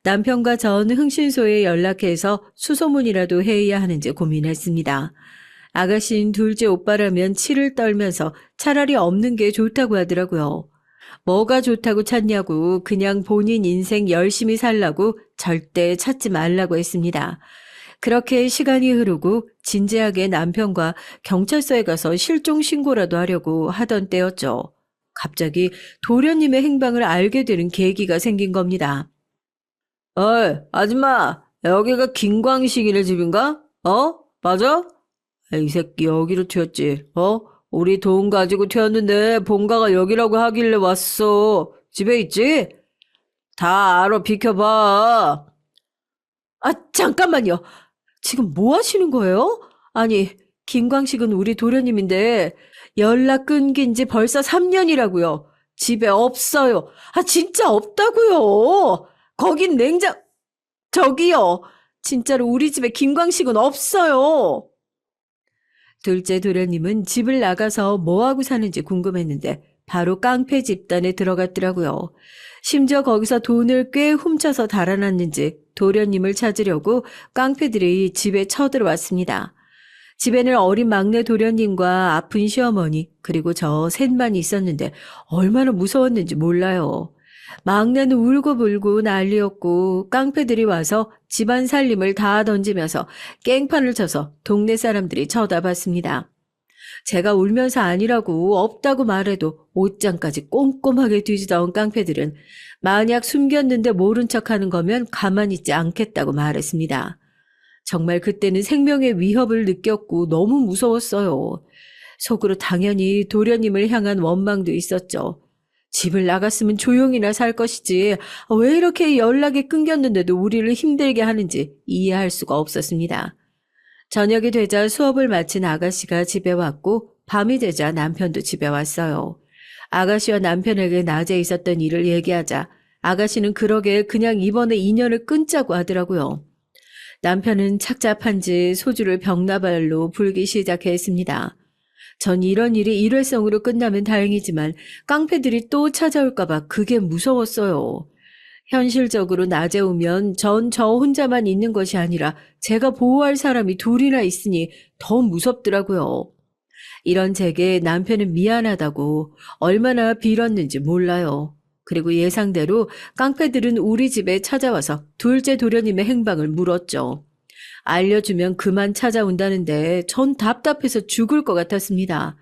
남편과 전 흥신소에 연락해서 수소문이라도 해야 하는지 고민했습니다. 아가씨인 둘째 오빠라면 치를 떨면서 차라리 없는 게 좋다고 하더라고요. 뭐가 좋다고 찾냐고 그냥 본인 인생 열심히 살라고 절대 찾지 말라고 했습니다. 그렇게 시간이 흐르고 진지하게 남편과 경찰서에 가서 실종 신고라도 하려고 하던 때였죠. 갑자기 도련님의 행방을 알게 되는 계기가 생긴 겁니다. 어이, 아줌마, 여기가 김광식이네 집인가? 맞아? 이 새끼 여기로 튀었지. 우리 돈 가지고 튀었는데 본가가 여기라고 하길래 왔어. 집에 있지? 다 알아, 비켜봐. 아, 잠깐만요. 지금 뭐 하시는 거예요? 아니, 김광식은 우리 도련님인데 연락 끊긴 지 벌써 3년이라고요. 집에 없어요. 아, 진짜 없다고요. 거긴 저기요. 진짜로 우리 집에 김광식은 없어요. 둘째 도련님은 집을 나가서 뭐하고 사는지 궁금했는데 바로 깡패 집단에 들어갔더라고요. 심지어 거기서 돈을 꽤 훔쳐서 달아났는지 도련님을 찾으려고 깡패들이 집에 쳐들어왔습니다. 집에는 어린 막내 도련님과 아픈 시어머니 그리고 저 셋만 있었는데 얼마나 무서웠는지 몰라요. 막내는 울고불고 난리였고 깡패들이 와서 집안 살림을 다 던지면서 깽판을 쳐서 동네 사람들이 쳐다봤습니다. 제가 울면서 아니라고 없다고 말해도 옷장까지 꼼꼼하게 뒤지다온 깡패들은 만약 숨겼는데 모른 척하는 거면 가만히 있지 않겠다고 말했습니다. 정말 그때는 생명의 위협을 느꼈고 너무 무서웠어요. 속으로 당연히 도련님을 향한 원망도 있었죠. 집을 나갔으면 조용히나 살 것이지 왜 이렇게 연락이 끊겼는데도 우리를 힘들게 하는지 이해할 수가 없었습니다. 저녁이 되자 수업을 마친 아가씨가 집에 왔고 밤이 되자 남편도 집에 왔어요. 아가씨와 남편에게 낮에 있었던 일을 얘기하자 아가씨는 그러게 그냥 이번에 인연을 끊자고 하더라고요. 남편은 착잡한지 소주를 벽나발로 불기 시작했습니다. 전 이런 일이 일회성으로 끝나면 다행이지만 깡패들이 또 찾아올까봐 그게 무서웠어요. 현실적으로 낮에 오면 전 저 혼자만 있는 것이 아니라 제가 보호할 사람이 둘이나 있으니 더 무섭더라고요. 이런 제게 남편은 미안하다고 얼마나 빌었는지 몰라요. 그리고 예상대로 깡패들은 우리 집에 찾아와서 둘째 도련님의 행방을 물었죠. 알려주면 그만 찾아온다는데 전 답답해서 죽을 것 같았습니다.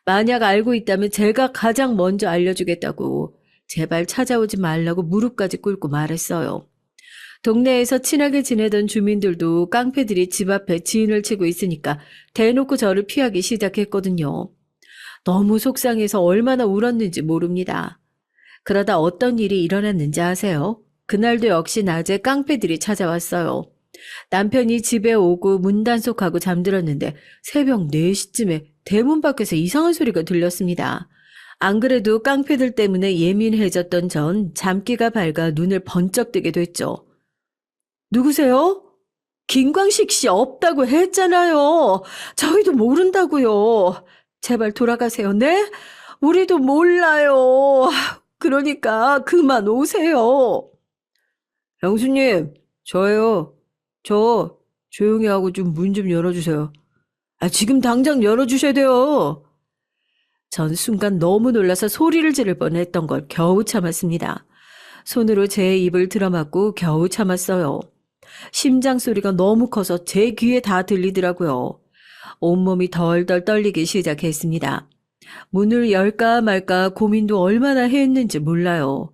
만약 알고 있다면 제가 가장 먼저 알려주겠다고 제발 찾아오지 말라고 무릎까지 꿇고 말했어요. 동네에서 친하게 지내던 주민들도 깡패들이 집 앞에 지인을 치고 있으니까 대놓고 저를 피하기 시작했거든요. 너무 속상해서 얼마나 울었는지 모릅니다. 그러다 어떤 일이 일어났는지 아세요? 그날도 역시 낮에 깡패들이 찾아왔어요. 남편이 집에 오고 문 단속하고 잠들었는데 새벽 4시쯤에 대문 밖에서 이상한 소리가 들렸습니다. 안 그래도 깡패들 때문에 예민해졌던 전 잠기가 밝아 눈을 번쩍 뜨게 됐죠. 누구세요? 김광식 씨 없다고 했잖아요. 저희도 모른다고요. 제발 돌아가세요. 네? 우리도 몰라요. 그러니까 그만 오세요. 영수님, 저예요. 저 조용히 하고 좀 문 좀 열어주세요. 지금 당장 열어주셔야 돼요. 전 순간 너무 놀라서 소리를 지를 뻔했던 걸 겨우 참았습니다. 손으로 제 입을 들어맞고 겨우 참았어요. 심장 소리가 너무 커서 제 귀에 다 들리더라고요. 온몸이 덜덜 떨리기 시작했습니다. 문을 열까 말까 고민도 얼마나 했는지 몰라요.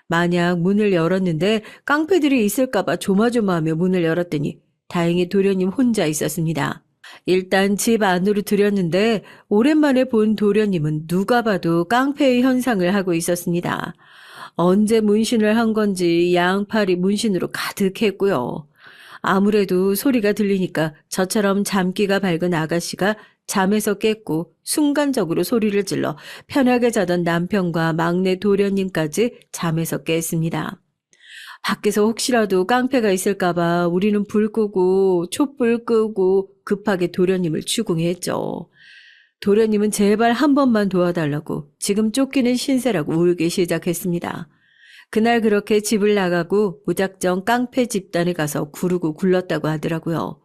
만약 문을 열었는데 깡패들이 있을까봐 조마조마하며 문을 열었더니 다행히 도련님 혼자 있었습니다. 일단 집 안으로 들였는데 오랜만에 본 도련님은 누가 봐도 깡패의 현상을 하고 있었습니다. 언제 문신을 한 건지 양팔이 문신으로 가득했고요. 아무래도 소리가 들리니까 저처럼 잠기가 밝은 아가씨가 잠에서 깼고 순간적으로 소리를 질러 편하게 자던 남편과 막내 도련님까지 잠에서 깼습니다. 밖에서 혹시라도 깡패가 있을까봐 우리는 불 끄고 촛불 끄고 급하게 도련님을 추궁했죠. 도련님은 제발 한 번만 도와달라고 지금 쫓기는 신세라고 울기 시작했습니다. 그날 그렇게 집을 나가고 무작정 깡패 집단에 가서 구르고 굴렀다고 하더라고요.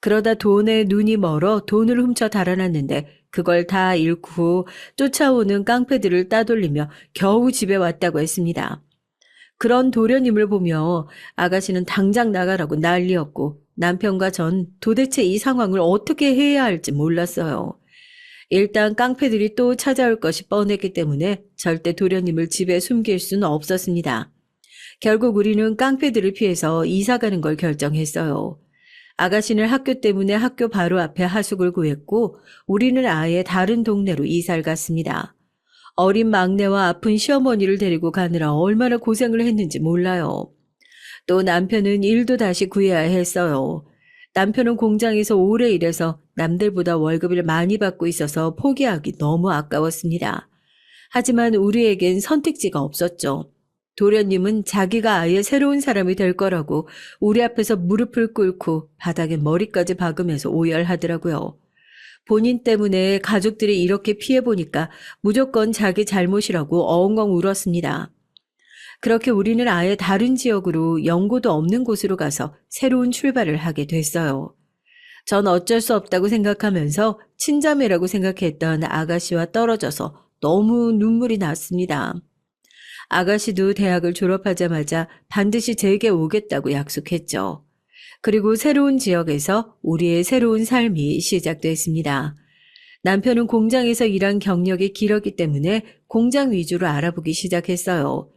그러다 돈에 눈이 멀어 돈을 훔쳐 달아났는데 그걸 다 잃고 쫓아오는 깡패들을 따돌리며 겨우 집에 왔다고 했습니다. 그런 도련님을 보며 아가씨는 당장 나가라고 난리였고 남편과 전 도대체 이 상황을 어떻게 해야 할지 몰랐어요. 일단 깡패들이 또 찾아올 것이 뻔했기 때문에 절대 도련님을 집에 숨길 수는 없었습니다. 결국 우리는 깡패들을 피해서 이사 가는 걸 결정했어요. 아가씨는 학교 때문에 학교 바로 앞에 하숙을 구했고 우리는 아예 다른 동네로 이사를 갔습니다. 어린 막내와 아픈 시어머니를 데리고 가느라 얼마나 고생을 했는지 몰라요. 또 남편은 일도 다시 구해야 했어요. 남편은 공장에서 오래 일해서 남들보다 월급을 많이 받고 있어서 포기하기 너무 아까웠습니다. 하지만 우리에겐 선택지가 없었죠. 도련님은 자기가 아예 새로운 사람이 될 거라고 우리 앞에서 무릎을 꿇고 바닥에 머리까지 박으면서 오열하더라고요. 본인 때문에 가족들이 이렇게 피해보니까 무조건 자기 잘못이라고 엉엉 울었습니다. 그렇게 우리는 아예 다른 지역으로 연고도 없는 곳으로 가서 새로운 출발을 하게 됐어요. 전 어쩔 수 없다고 생각하면서 친자매라고 생각했던 아가씨와 떨어져서 너무 눈물이 났습니다. 아가씨도 대학을 졸업하자마자 반드시 제게 오겠다고 약속했죠. 그리고 새로운 지역에서 우리의 새로운 삶이 시작됐습니다. 남편은 공장에서 일한 경력이 길었기 때문에 공장 위주로 알아보기 시작했어요.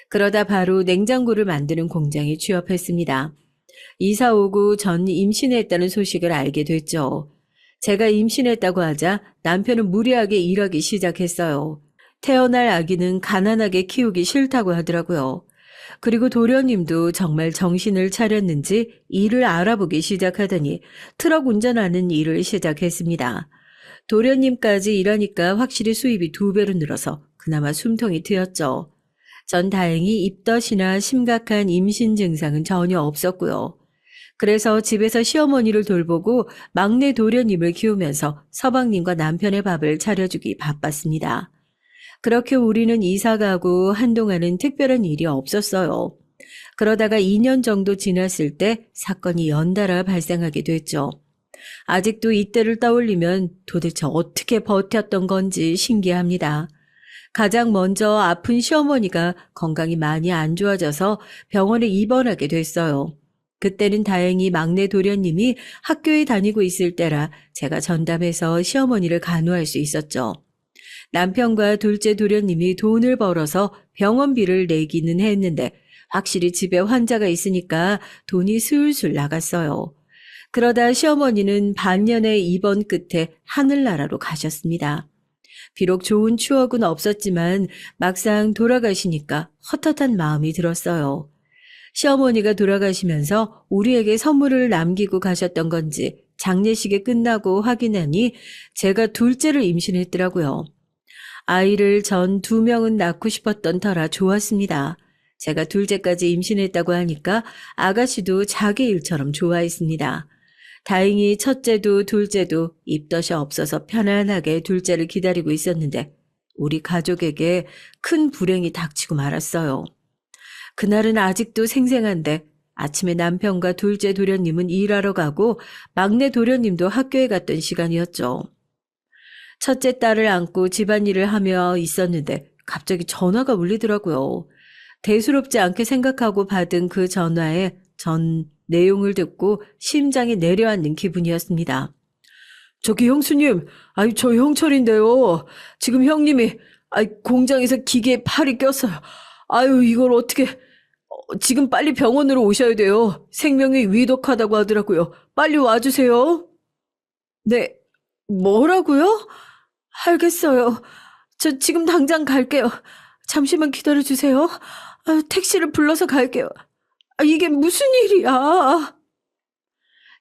그러다 바로 냉장고를 만드는 공장에 취업했습니다. 이사 오고 전 임신했다는 소식을 알게 됐죠. 제가 임신했다고 하자 남편은 무리하게 일하기 시작했어요. 태어날 아기는 가난하게 키우기 싫다고 하더라고요. 그리고 도련님도 정말 정신을 차렸는지 일을 알아보기 시작하더니 트럭 운전하는 일을 시작했습니다. 도련님까지 일하니까 확실히 수입이 2배로 늘어서 그나마 숨통이 트였죠. 전 다행히 입덧이나 심각한 임신 증상은 전혀 없었고요. 그래서 집에서 시어머니를 돌보고 막내 도련님을 키우면서 서방님과 남편의 밥을 차려주기 바빴습니다. 그렇게 우리는 이사 가고 한동안은 특별한 일이 없었어요. 그러다가 2년 정도 지났을 때 사건이 연달아 발생하게 됐죠. 아직도 이때를 떠올리면 도대체 어떻게 버텼던 건지 신기합니다. 가장 먼저 아픈 시어머니가 건강이 많이 안 좋아져서 병원에 입원하게 됐어요. 그때는 다행히 막내 도련님이 학교에 다니고 있을 때라 제가 전담해서 시어머니를 간호할 수 있었죠. 남편과 둘째 도련님이 돈을 벌어서 병원비를 내기는 했는데 확실히 집에 환자가 있으니까 돈이 술술 나갔어요. 그러다 시어머니는 반년의 입원 끝에 하늘나라로 가셨습니다. 비록 좋은 추억은 없었지만 막상 돌아가시니까 헛헛한 마음이 들었어요. 시어머니가 돌아가시면서 우리에게 선물을 남기고 가셨던 건지 장례식이 끝나고 확인하니 제가 둘째를 임신했더라고요. 아이를 전 2명은 낳고 싶었던 터라 좋았습니다. 제가 둘째까지 임신했다고 하니까 아가씨도 자기 일처럼 좋아했습니다. 다행히 첫째도 둘째도 입덧이 없어서 편안하게 둘째를 기다리고 있었는데 우리 가족에게 큰 불행이 닥치고 말았어요. 그날은 아직도 생생한데 아침에 남편과 둘째 도련님은 일하러 가고 막내 도련님도 학교에 갔던 시간이었죠. 첫째 딸을 안고 집안일을 하며 있었는데 갑자기 전화가 울리더라고요. 대수롭지 않게 생각하고 받은 그 전화에 전 내용을 듣고 심장이 내려앉는 기분이었습니다. 저기 형수님, 저 형철인데요. 지금 형님이 공장에서 기계에 팔이 꼈어요. 이걸 어떻게... 지금 빨리 병원으로 오셔야 돼요. 생명이 위독하다고 하더라고요. 빨리 와주세요. 네, 뭐라고요? 알겠어요. 저 지금 당장 갈게요. 잠시만 기다려주세요. 택시를 불러서 갈게요. 이게 무슨 일이야?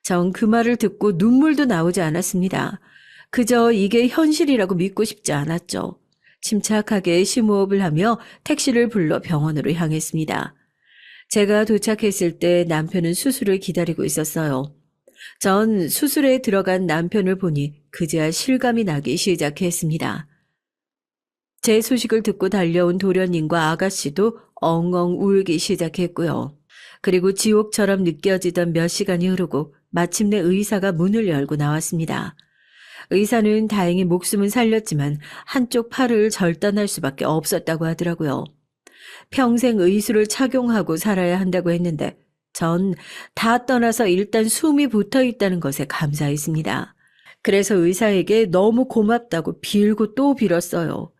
전 그 말을 듣고 눈물도 나오지 않았습니다. 그저 이게 현실이라고 믿고 싶지 않았죠. 침착하게 심호흡을 하며 택시를 불러 병원으로 향했습니다. 제가 도착했을 때 남편은 수술을 기다리고 있었어요. 전 수술에 들어간 남편을 보니 그제야 실감이 나기 시작했습니다. 제 소식을 듣고 달려온 도련님과 아가씨도 엉엉 울기 시작했고요. 그리고 지옥처럼 느껴지던 몇 시간이 흐르고 마침내 의사가 문을 열고 나왔습니다. 의사는 다행히 목숨은 살렸지만 한쪽 팔을 절단할 수밖에 없었다고 하더라고요. 평생 의수를 착용하고 살아야 한다고 했는데 전 다 떠나서 일단 숨이 붙어 있다는 것에 감사했습니다. 그래서 의사에게 너무 고맙다고 빌고 또 빌었어요.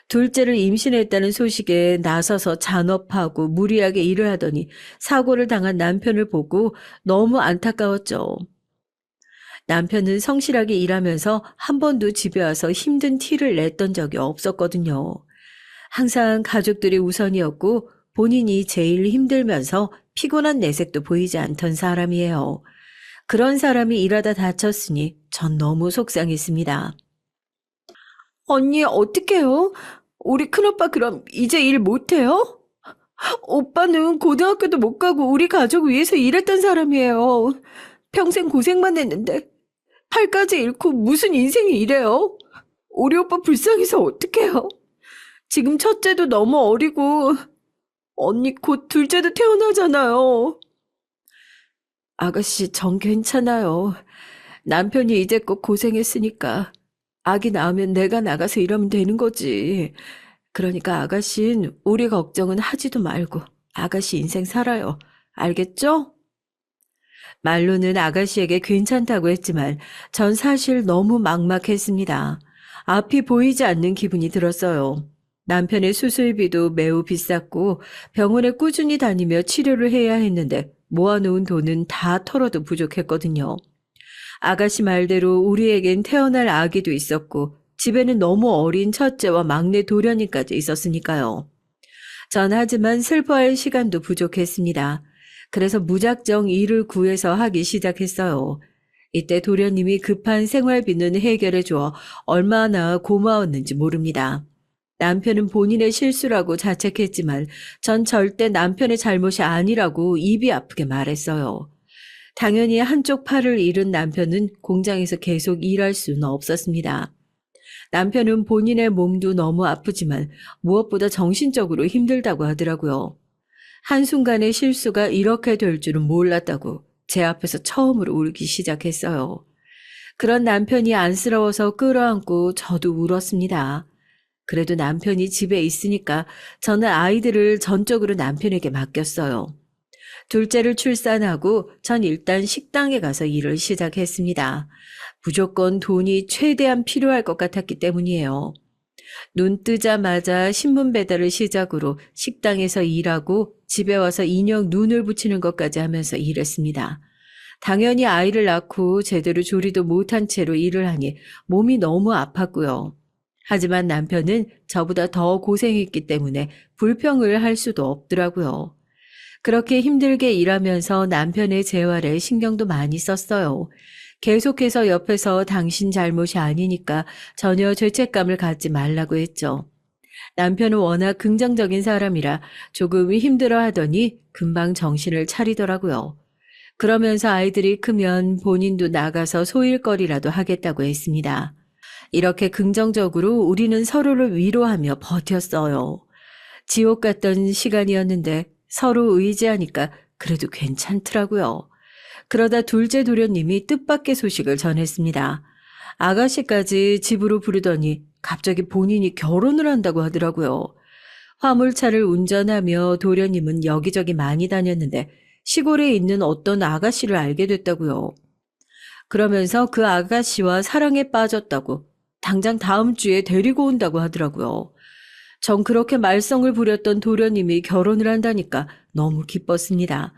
둘째를 임신했다는 소식에 나서서 잔업하고 무리하게 일을 하더니 사고를 당한 남편을 보고 너무 안타까웠죠. 남편은 성실하게 일하면서 한 번도 집에 와서 힘든 티를 냈던 적이 없었거든요. 항상 가족들이 우선이었고 본인이 제일 힘들면서 피곤한 내색도 보이지 않던 사람이에요. 그런 사람이 일하다 다쳤으니 전 너무 속상했습니다. 언니 어떡해요? 우리 큰오빠 그럼 이제 일 못해요? 오빠는 고등학교도 못 가고 우리 가족 위해서 일했던 사람이에요. 평생 고생만 했는데 팔까지 잃고 무슨 인생이 이래요? 우리 오빠 불쌍해서 어떡해요? 지금 첫째도 너무 어리고 언니 곧 둘째도 태어나잖아요. 아가씨 전 괜찮아요. 남편이 이제껏 고생했으니까 아기 낳으면 내가 나가서 일하면 되는 거지. 그러니까 아가씨는 우리 걱정은 하지도 말고 아가씨 인생 살아요. 알겠죠? 말로는 아가씨에게 괜찮다고 했지만 전 사실 너무 막막했습니다. 앞이 보이지 않는 기분이 들었어요. 남편의 수술비도 매우 비쌌고 병원에 꾸준히 다니며 치료를 해야 했는데 모아놓은 돈은 다 털어도 부족했거든요. 아가씨 말대로 우리에겐 태어날 아기도 있었고 집에는 너무 어린 첫째와 막내 도련이까지 있었으니까요. 전 하지만 슬퍼할 시간도 부족했습니다. 그래서 무작정 일을 구해서 하기 시작했어요. 이때 도련님이 급한 생활비는 해결해 주어 얼마나 고마웠는지 모릅니다. 남편은 본인의 실수라고 자책했지만 전 절대 남편의 잘못이 아니라고 입이 아프게 말했어요. 당연히 한쪽 팔을 잃은 남편은 공장에서 계속 일할 수는 없었습니다. 남편은 본인의 몸도 너무 아프지만 무엇보다 정신적으로 힘들다고 하더라고요. 한순간의 실수가 이렇게 될 줄은 몰랐다고 제 앞에서 처음으로 울기 시작했어요. 그런 남편이 안쓰러워서 끌어안고 저도 울었습니다. 그래도 남편이 집에 있으니까 저는 아이들을 전적으로 남편에게 맡겼어요. 둘째를 출산하고 전 일단 식당에 가서 일을 시작했습니다. 무조건 돈이 최대한 필요할 것 같았기 때문이에요. 눈 뜨자마자 신문 배달을 시작으로 식당에서 일하고 집에 와서 인형 눈을 붙이는 것까지 하면서 일했습니다. 당연히 아이를 낳고 제대로 조리도 못한 채로 일을 하니 몸이 너무 아팠고요. 하지만 남편은 저보다 더 고생했기 때문에 불평을 할 수도 없더라고요. 그렇게 힘들게 일하면서 남편의 재활에 신경도 많이 썼어요. 계속해서 옆에서 당신 잘못이 아니니까 전혀 죄책감을 갖지 말라고 했죠. 남편은 워낙 긍정적인 사람이라 조금 힘들어 하더니 금방 정신을 차리더라고요. 그러면서 아이들이 크면 본인도 나가서 소일거리라도 하겠다고 했습니다. 이렇게 긍정적으로 우리는 서로를 위로하며 버텼어요. 지옥 같던 시간이었는데 서로 의지하니까 그래도 괜찮더라고요. 그러다 둘째 도련님이 뜻밖의 소식을 전했습니다. 아가씨까지 집으로 부르더니 갑자기 본인이 결혼을 한다고 하더라고요. 화물차를 운전하며 도련님은 여기저기 많이 다녔는데 시골에 있는 어떤 아가씨를 알게 됐다고요. 그러면서 그 아가씨와 사랑에 빠졌다고 당장 다음 주에 데리고 온다고 하더라고요. 전 그렇게 말썽을 부렸던 도련님이 결혼을 한다니까 너무 기뻤습니다.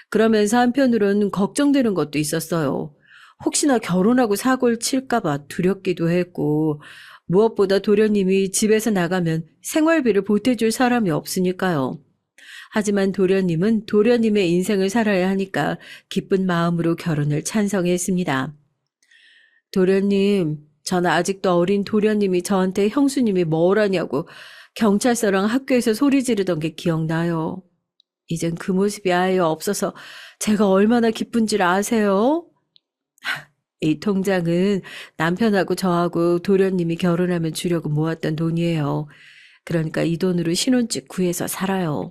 그러면서 한편으로는 걱정되는 것도 있었어요. 혹시나 결혼하고 사고를 칠까봐 두렵기도 했고, 무엇보다 도련님이 집에서 나가면 생활비를 보태줄 사람이 없으니까요. 하지만 도련님은 도련님의 인생을 살아야 하니까 기쁜 마음으로 결혼을 찬성했습니다. 도련님, 전 아직도 어린 도련님이 저한테 형수님이 뭐라냐고 경찰서랑 학교에서 소리 지르던 게 기억나요. 이젠 그 모습이 아예 없어서 제가 얼마나 기쁜지를 아세요? 이 통장은 남편하고 저하고 도련님이 결혼하면 주려고 모았던 돈이에요. 그러니까 이 돈으로 신혼집 구해서 살아요.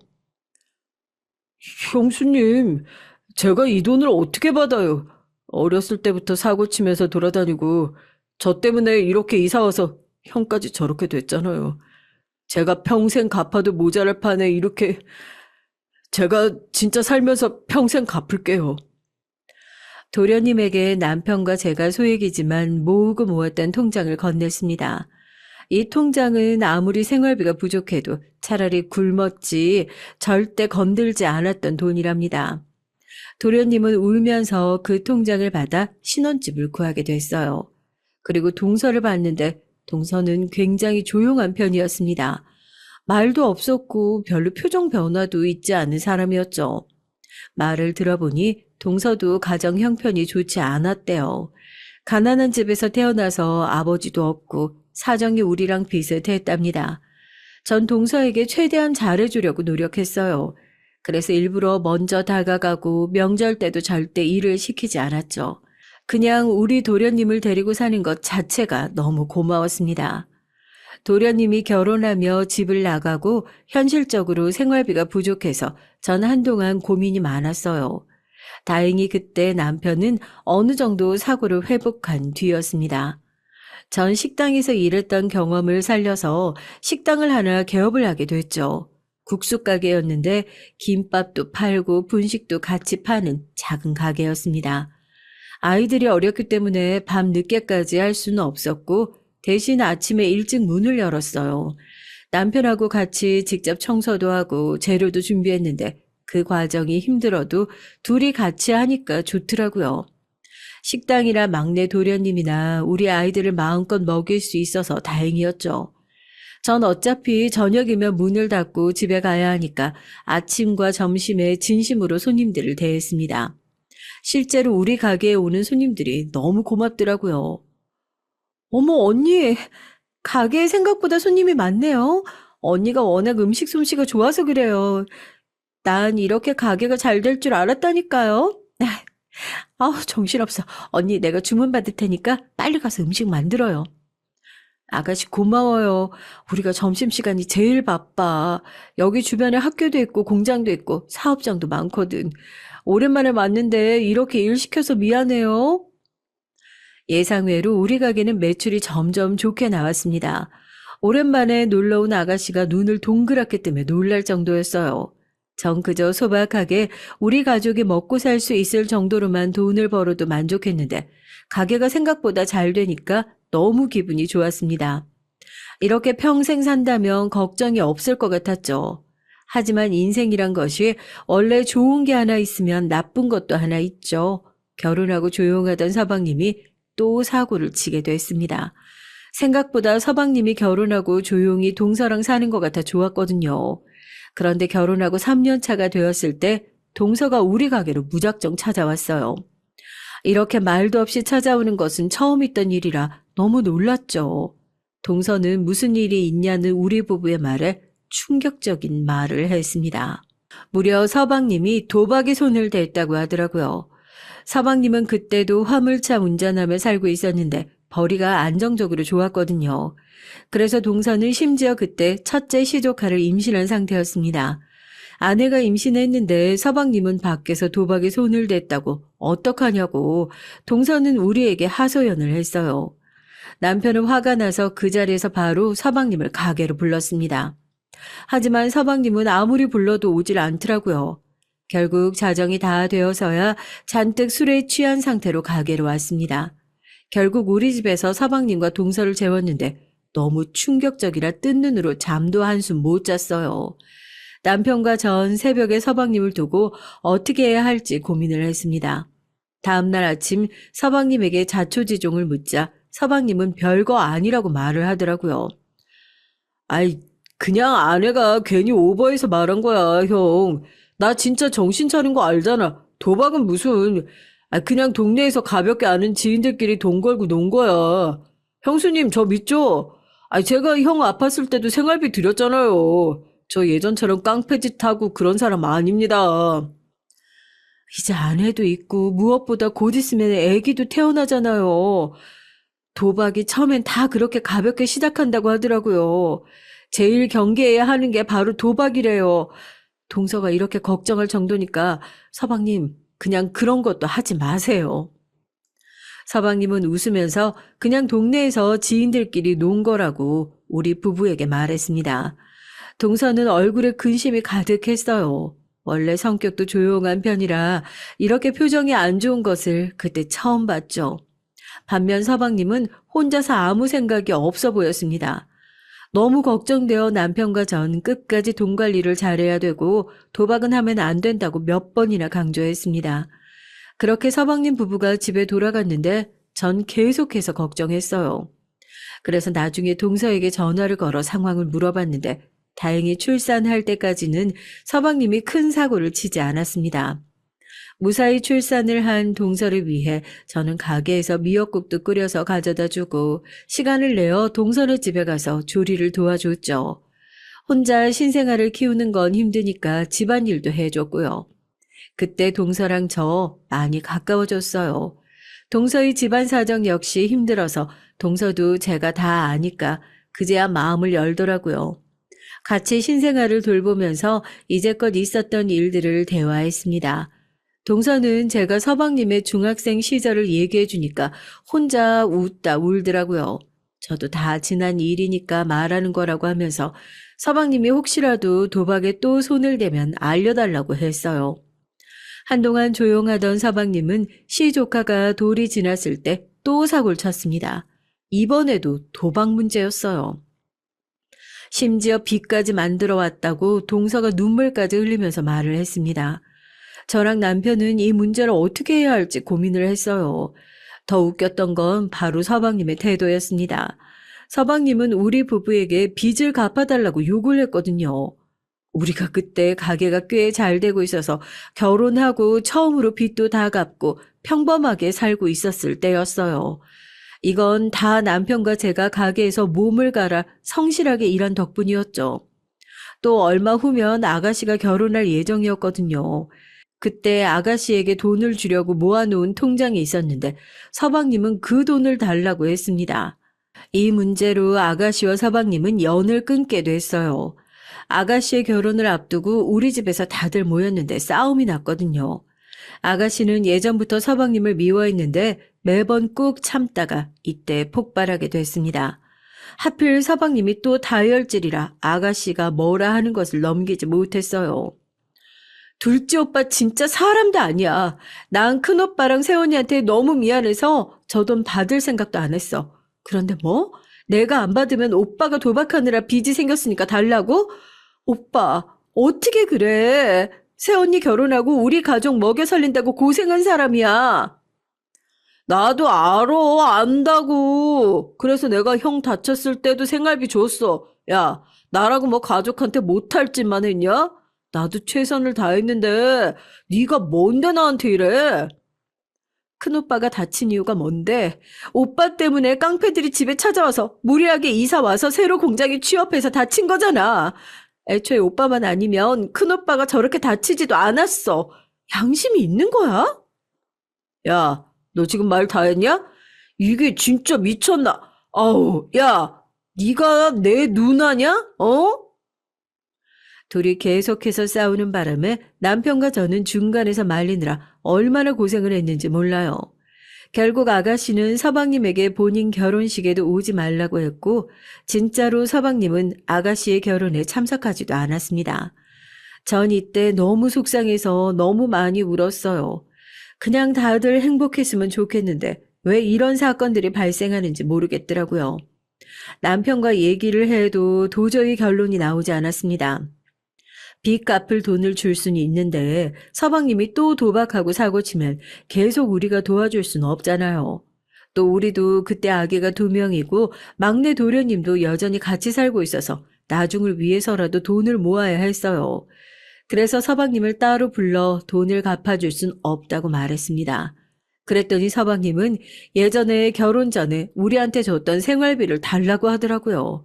형수님, 제가 이 돈을 어떻게 받아요? 어렸을 때부터 사고 치면서 돌아다니고 저 때문에 이렇게 이사 와서 형까지 저렇게 됐잖아요. 제가 평생 갚아도 모자랄 판에 이렇게 제가 진짜 살면서 평생 갚을게요. 도련님에게 남편과 제가 소액이지만 모으고 모았던 통장을 건넸습니다. 이 통장은 아무리 생활비가 부족해도 차라리 굶었지 절대 건들지 않았던 돈이랍니다. 도련님은 울면서 그 통장을 받아 신혼집을 구하게 됐어요. 그리고 동서를 봤는데 동서는 굉장히 조용한 편이었습니다. 말도 없었고 별로 표정 변화도 있지 않은 사람이었죠. 말을 들어보니 동서도 가정 형편이 좋지 않았대요. 가난한 집에서 태어나서 아버지도 없고 사정이 우리랑 비슷했답니다. 전 동서에게 최대한 잘해주려고 노력했어요. 그래서 일부러 먼저 다가가고 명절 때도 절대 일을 시키지 않았죠. 그냥 우리 도련님을 데리고 사는 것 자체가 너무 고마웠습니다. 도련님이 결혼하며 집을 나가고 현실적으로 생활비가 부족해서 전 한동안 고민이 많았어요. 다행히 그때 남편은 어느 정도 사고를 회복한 뒤였습니다. 전 식당에서 일했던 경험을 살려서 식당을 하나 개업을 하게 됐죠. 국수 가게였는데 김밥도 팔고 분식도 같이 파는 작은 가게였습니다. 아이들이 어렸기 때문에 밤 늦게까지 할 수는 없었고 대신 아침에 일찍 문을 열었어요. 남편하고 같이 직접 청소도 하고 재료도 준비했는데 그 과정이 힘들어도 둘이 같이 하니까 좋더라고요. 식당이라 막내 도련님이나 우리 아이들을 마음껏 먹일 수 있어서 다행이었죠. 전 어차피 저녁이면 문을 닫고 집에 가야 하니까 아침과 점심에 진심으로 손님들을 대했습니다. 실제로 우리 가게에 오는 손님들이 너무 고맙더라고요. 어머, 언니, 가게에 생각보다 손님이 많네요. 언니가 워낙 음식 솜씨가 좋아서 그래요. 난 이렇게 가게가 잘 될 줄 알았다니까요. 아우, 정신없어. 언니, 내가 주문 받을 테니까 빨리 가서 음식 만들어요. 아가씨 고마워요. 우리가 점심시간이 제일 바빠. 여기 주변에 학교도 있고 공장도 있고 사업장도 많거든. 오랜만에 왔는데 이렇게 일 시켜서 미안해요. 예상외로 우리 가게는 매출이 점점 좋게 나왔습니다. 오랜만에 놀러온 아가씨가 눈을 동그랗게 뜨며 놀랄 정도였어요. 전 그저 소박하게 우리 가족이 먹고 살 수 있을 정도로만 돈을 벌어도 만족했는데 가게가 생각보다 잘 되니까 너무 기분이 좋았습니다. 이렇게 평생 산다면 걱정이 없을 것 같았죠. 하지만 인생이란 것이 원래 좋은 게 하나 있으면 나쁜 것도 하나 있죠. 결혼하고 조용하던 서방님이 또 사고를 치게 됐습니다. 생각보다 서방님이 결혼하고 조용히 동서랑 사는 것 같아 좋았거든요. 그런데 결혼하고 3년 차가 되었을 때 동서가 우리 가게로 무작정 찾아왔어요. 이렇게 말도 없이 찾아오는 것은 처음 있던 일이라 너무 놀랐죠. 동서는 무슨 일이 있냐는 우리 부부의 말에 충격적인 말을 했습니다. 무려 서방님이 도박에 손을 댔다고 하더라고요. 서방님은 그때도 화물차 운전하며 살고 있었는데 벌이가 안정적으로 좋았거든요. 그래서 동서는 심지어 그때 첫째 시조카를 임신한 상태였습니다. 아내가 임신했는데 서방님은 밖에서 도박에 손을 댔다고 어떡하냐고 동서는 우리에게 하소연을 했어요. 남편은 화가 나서 그 자리에서 바로 서방님을 가게로 불렀습니다. 하지만 서방님은 아무리 불러도 오질 않더라고요. 결국 자정이 다 되어서야 잔뜩 술에 취한 상태로 가게로 왔습니다. 결국 우리 집에서 서방님과 동서를 재웠는데 너무 충격적이라 뜬 눈으로 잠도 한숨 못 잤어요. 남편과 전 새벽에 서방님을 두고 어떻게 해야 할지 고민을 했습니다. 다음날 아침 서방님에게 자초지종을 묻자 서방님은 별거 아니라고 말을 하더라고요. 아이, 그냥 아내가 괜히 오버해서 말한 거야, 형. 나 진짜 정신 차린 거 알잖아. 도박은 무슨, 그냥 동네에서 가볍게 아는 지인들끼리 돈 걸고 논 거야. 형수님, 저 믿죠? 제가 형 아팠을 때도 생활비 드렸잖아요. 저 예전처럼 깡패짓 하고 그런 사람 아닙니다. 이제 아내도 있고 무엇보다 곧 있으면 애기도 태어나잖아요. 도박이 처음엔 다 그렇게 가볍게 시작한다고 하더라고요. 제일 경계해야 하는 게 바로 도박이래요. 동서가 이렇게 걱정할 정도니까 서방님 그냥 그런 것도 하지 마세요. 서방님은 웃으면서 그냥 동네에서 지인들끼리 논 거라고 우리 부부에게 말했습니다. 동서는 얼굴에 근심이 가득했어요. 원래 성격도 조용한 편이라 이렇게 표정이 안 좋은 것을 그때 처음 봤죠. 반면 서방님은 혼자서 아무 생각이 없어 보였습니다. 너무 걱정되어 남편과 전 끝까지 돈 관리를 잘해야 되고 도박은 하면 안 된다고 몇 번이나 강조했습니다. 그렇게 서방님 부부가 집에 돌아갔는데 전 계속해서 걱정했어요. 그래서 나중에 동서에게 전화를 걸어 상황을 물어봤는데 다행히 출산할 때까지는 서방님이 큰 사고를 치지 않았습니다. 무사히 출산을 한 동서를 위해 저는 가게에서 미역국도 끓여서 가져다 주고 시간을 내어 동서네 집에 가서 조리를 도와줬죠. 혼자 신생아를 키우는 건 힘드니까 집안일도 해줬고요. 그때 동서랑 저 많이 가까워졌어요. 동서의 집안 사정 역시 힘들어서 동서도 제가 다 아니까 그제야 마음을 열더라고요. 같이 신생아를 돌보면서 이제껏 있었던 일들을 대화했습니다. 동서는 제가 서방님의 중학생 시절을 얘기해 주니까 혼자 웃다 울더라고요. 저도 다 지난 일이니까 말하는 거라고 하면서 서방님이 혹시라도 도박에 또 손을 대면 알려달라고 했어요. 한동안 조용하던 서방님은 시조카가 돌이 지났을 때 또 사고를 쳤습니다. 이번에도 도박 문제였어요. 심지어 빚까지 만들어 왔다고 동서가 눈물까지 흘리면서 말을 했습니다. 저랑 남편은 이 문제를 어떻게 해야 할지 고민을 했어요. 더 웃겼던 건 바로 서방님의 태도였습니다. 서방님은 우리 부부에게 빚을 갚아달라고 요구를 했거든요. 우리가 그때 가게가 꽤 잘 되고 있어서 결혼하고 처음으로 빚도 다 갚고 평범하게 살고 있었을 때였어요. 이건 다 남편과 제가 가게에서 몸을 갈아 성실하게 일한 덕분이었죠. 또 얼마 후면 아가씨가 결혼할 예정이었거든요. 그때 아가씨에게 돈을 주려고 모아놓은 통장이 있었는데 서방님은 그 돈을 달라고 했습니다. 이 문제로 아가씨와 서방님은 연을 끊게 됐어요. 아가씨의 결혼을 앞두고 우리 집에서 다들 모였는데 싸움이 났거든요. 아가씨는 예전부터 서방님을 미워했는데 매번 꾹 참다가 이때 폭발하게 됐습니다. 하필 서방님이 또 다혈질이라 아가씨가 뭐라 하는 것을 넘기지 못했어요. 둘째 오빠 진짜 사람도 아니야. 난 큰오빠랑 새언니한테 너무 미안해서 저 돈 받을 생각도 안 했어. 그런데 뭐? 내가 안 받으면 오빠가 도박하느라 빚이 생겼으니까 달라고? 오빠, 어떻게 그래? 새언니 결혼하고 우리 가족 먹여 살린다고 고생한 사람이야. 나도 알아, 안다고. 그래서 내가 형 다쳤을 때도 생활비 줬어. 야, 나라고 뭐 가족한테 못할 짓만 했냐? 나도 최선을 다했는데 네가 뭔데 나한테 이래? 큰오빠가 다친 이유가 뭔데? 오빠 때문에 깡패들이 집에 찾아와서 무리하게 이사 와서 새로 공장에 취업해서 다친 거잖아. 애초에 오빠만 아니면 큰오빠가 저렇게 다치지도 않았어. 양심이 있는 거야? 야, 너 지금 말 다 했냐? 이게 진짜 미쳤나? 아우, 야, 네가 내 누나냐? 어? 둘이 계속해서 싸우는 바람에 남편과 저는 중간에서 말리느라 얼마나 고생을 했는지 몰라요. 결국 아가씨는 서방님에게 본인 결혼식에도 오지 말라고 했고, 진짜로 서방님은 아가씨의 결혼에 참석하지도 않았습니다. 전 이때 너무 속상해서 너무 많이 울었어요. 그냥 다들 행복했으면 좋겠는데 왜 이런 사건들이 발생하는지 모르겠더라고요. 남편과 얘기를 해도 도저히 결론이 나오지 않았습니다. 빚 갚을 돈을 줄 수는 있는데 서방님이 또 도박하고 사고치면 계속 우리가 도와줄 수는 없잖아요. 또 우리도 그때 아기가 2명이고 막내 도련님도 여전히 같이 살고 있어서 나중을 위해서라도 돈을 모아야 했어요. 그래서 서방님을 따로 불러 돈을 갚아줄 순 없다고 말했습니다. 그랬더니 서방님은 예전에 결혼 전에 우리한테 줬던 생활비를 달라고 하더라고요.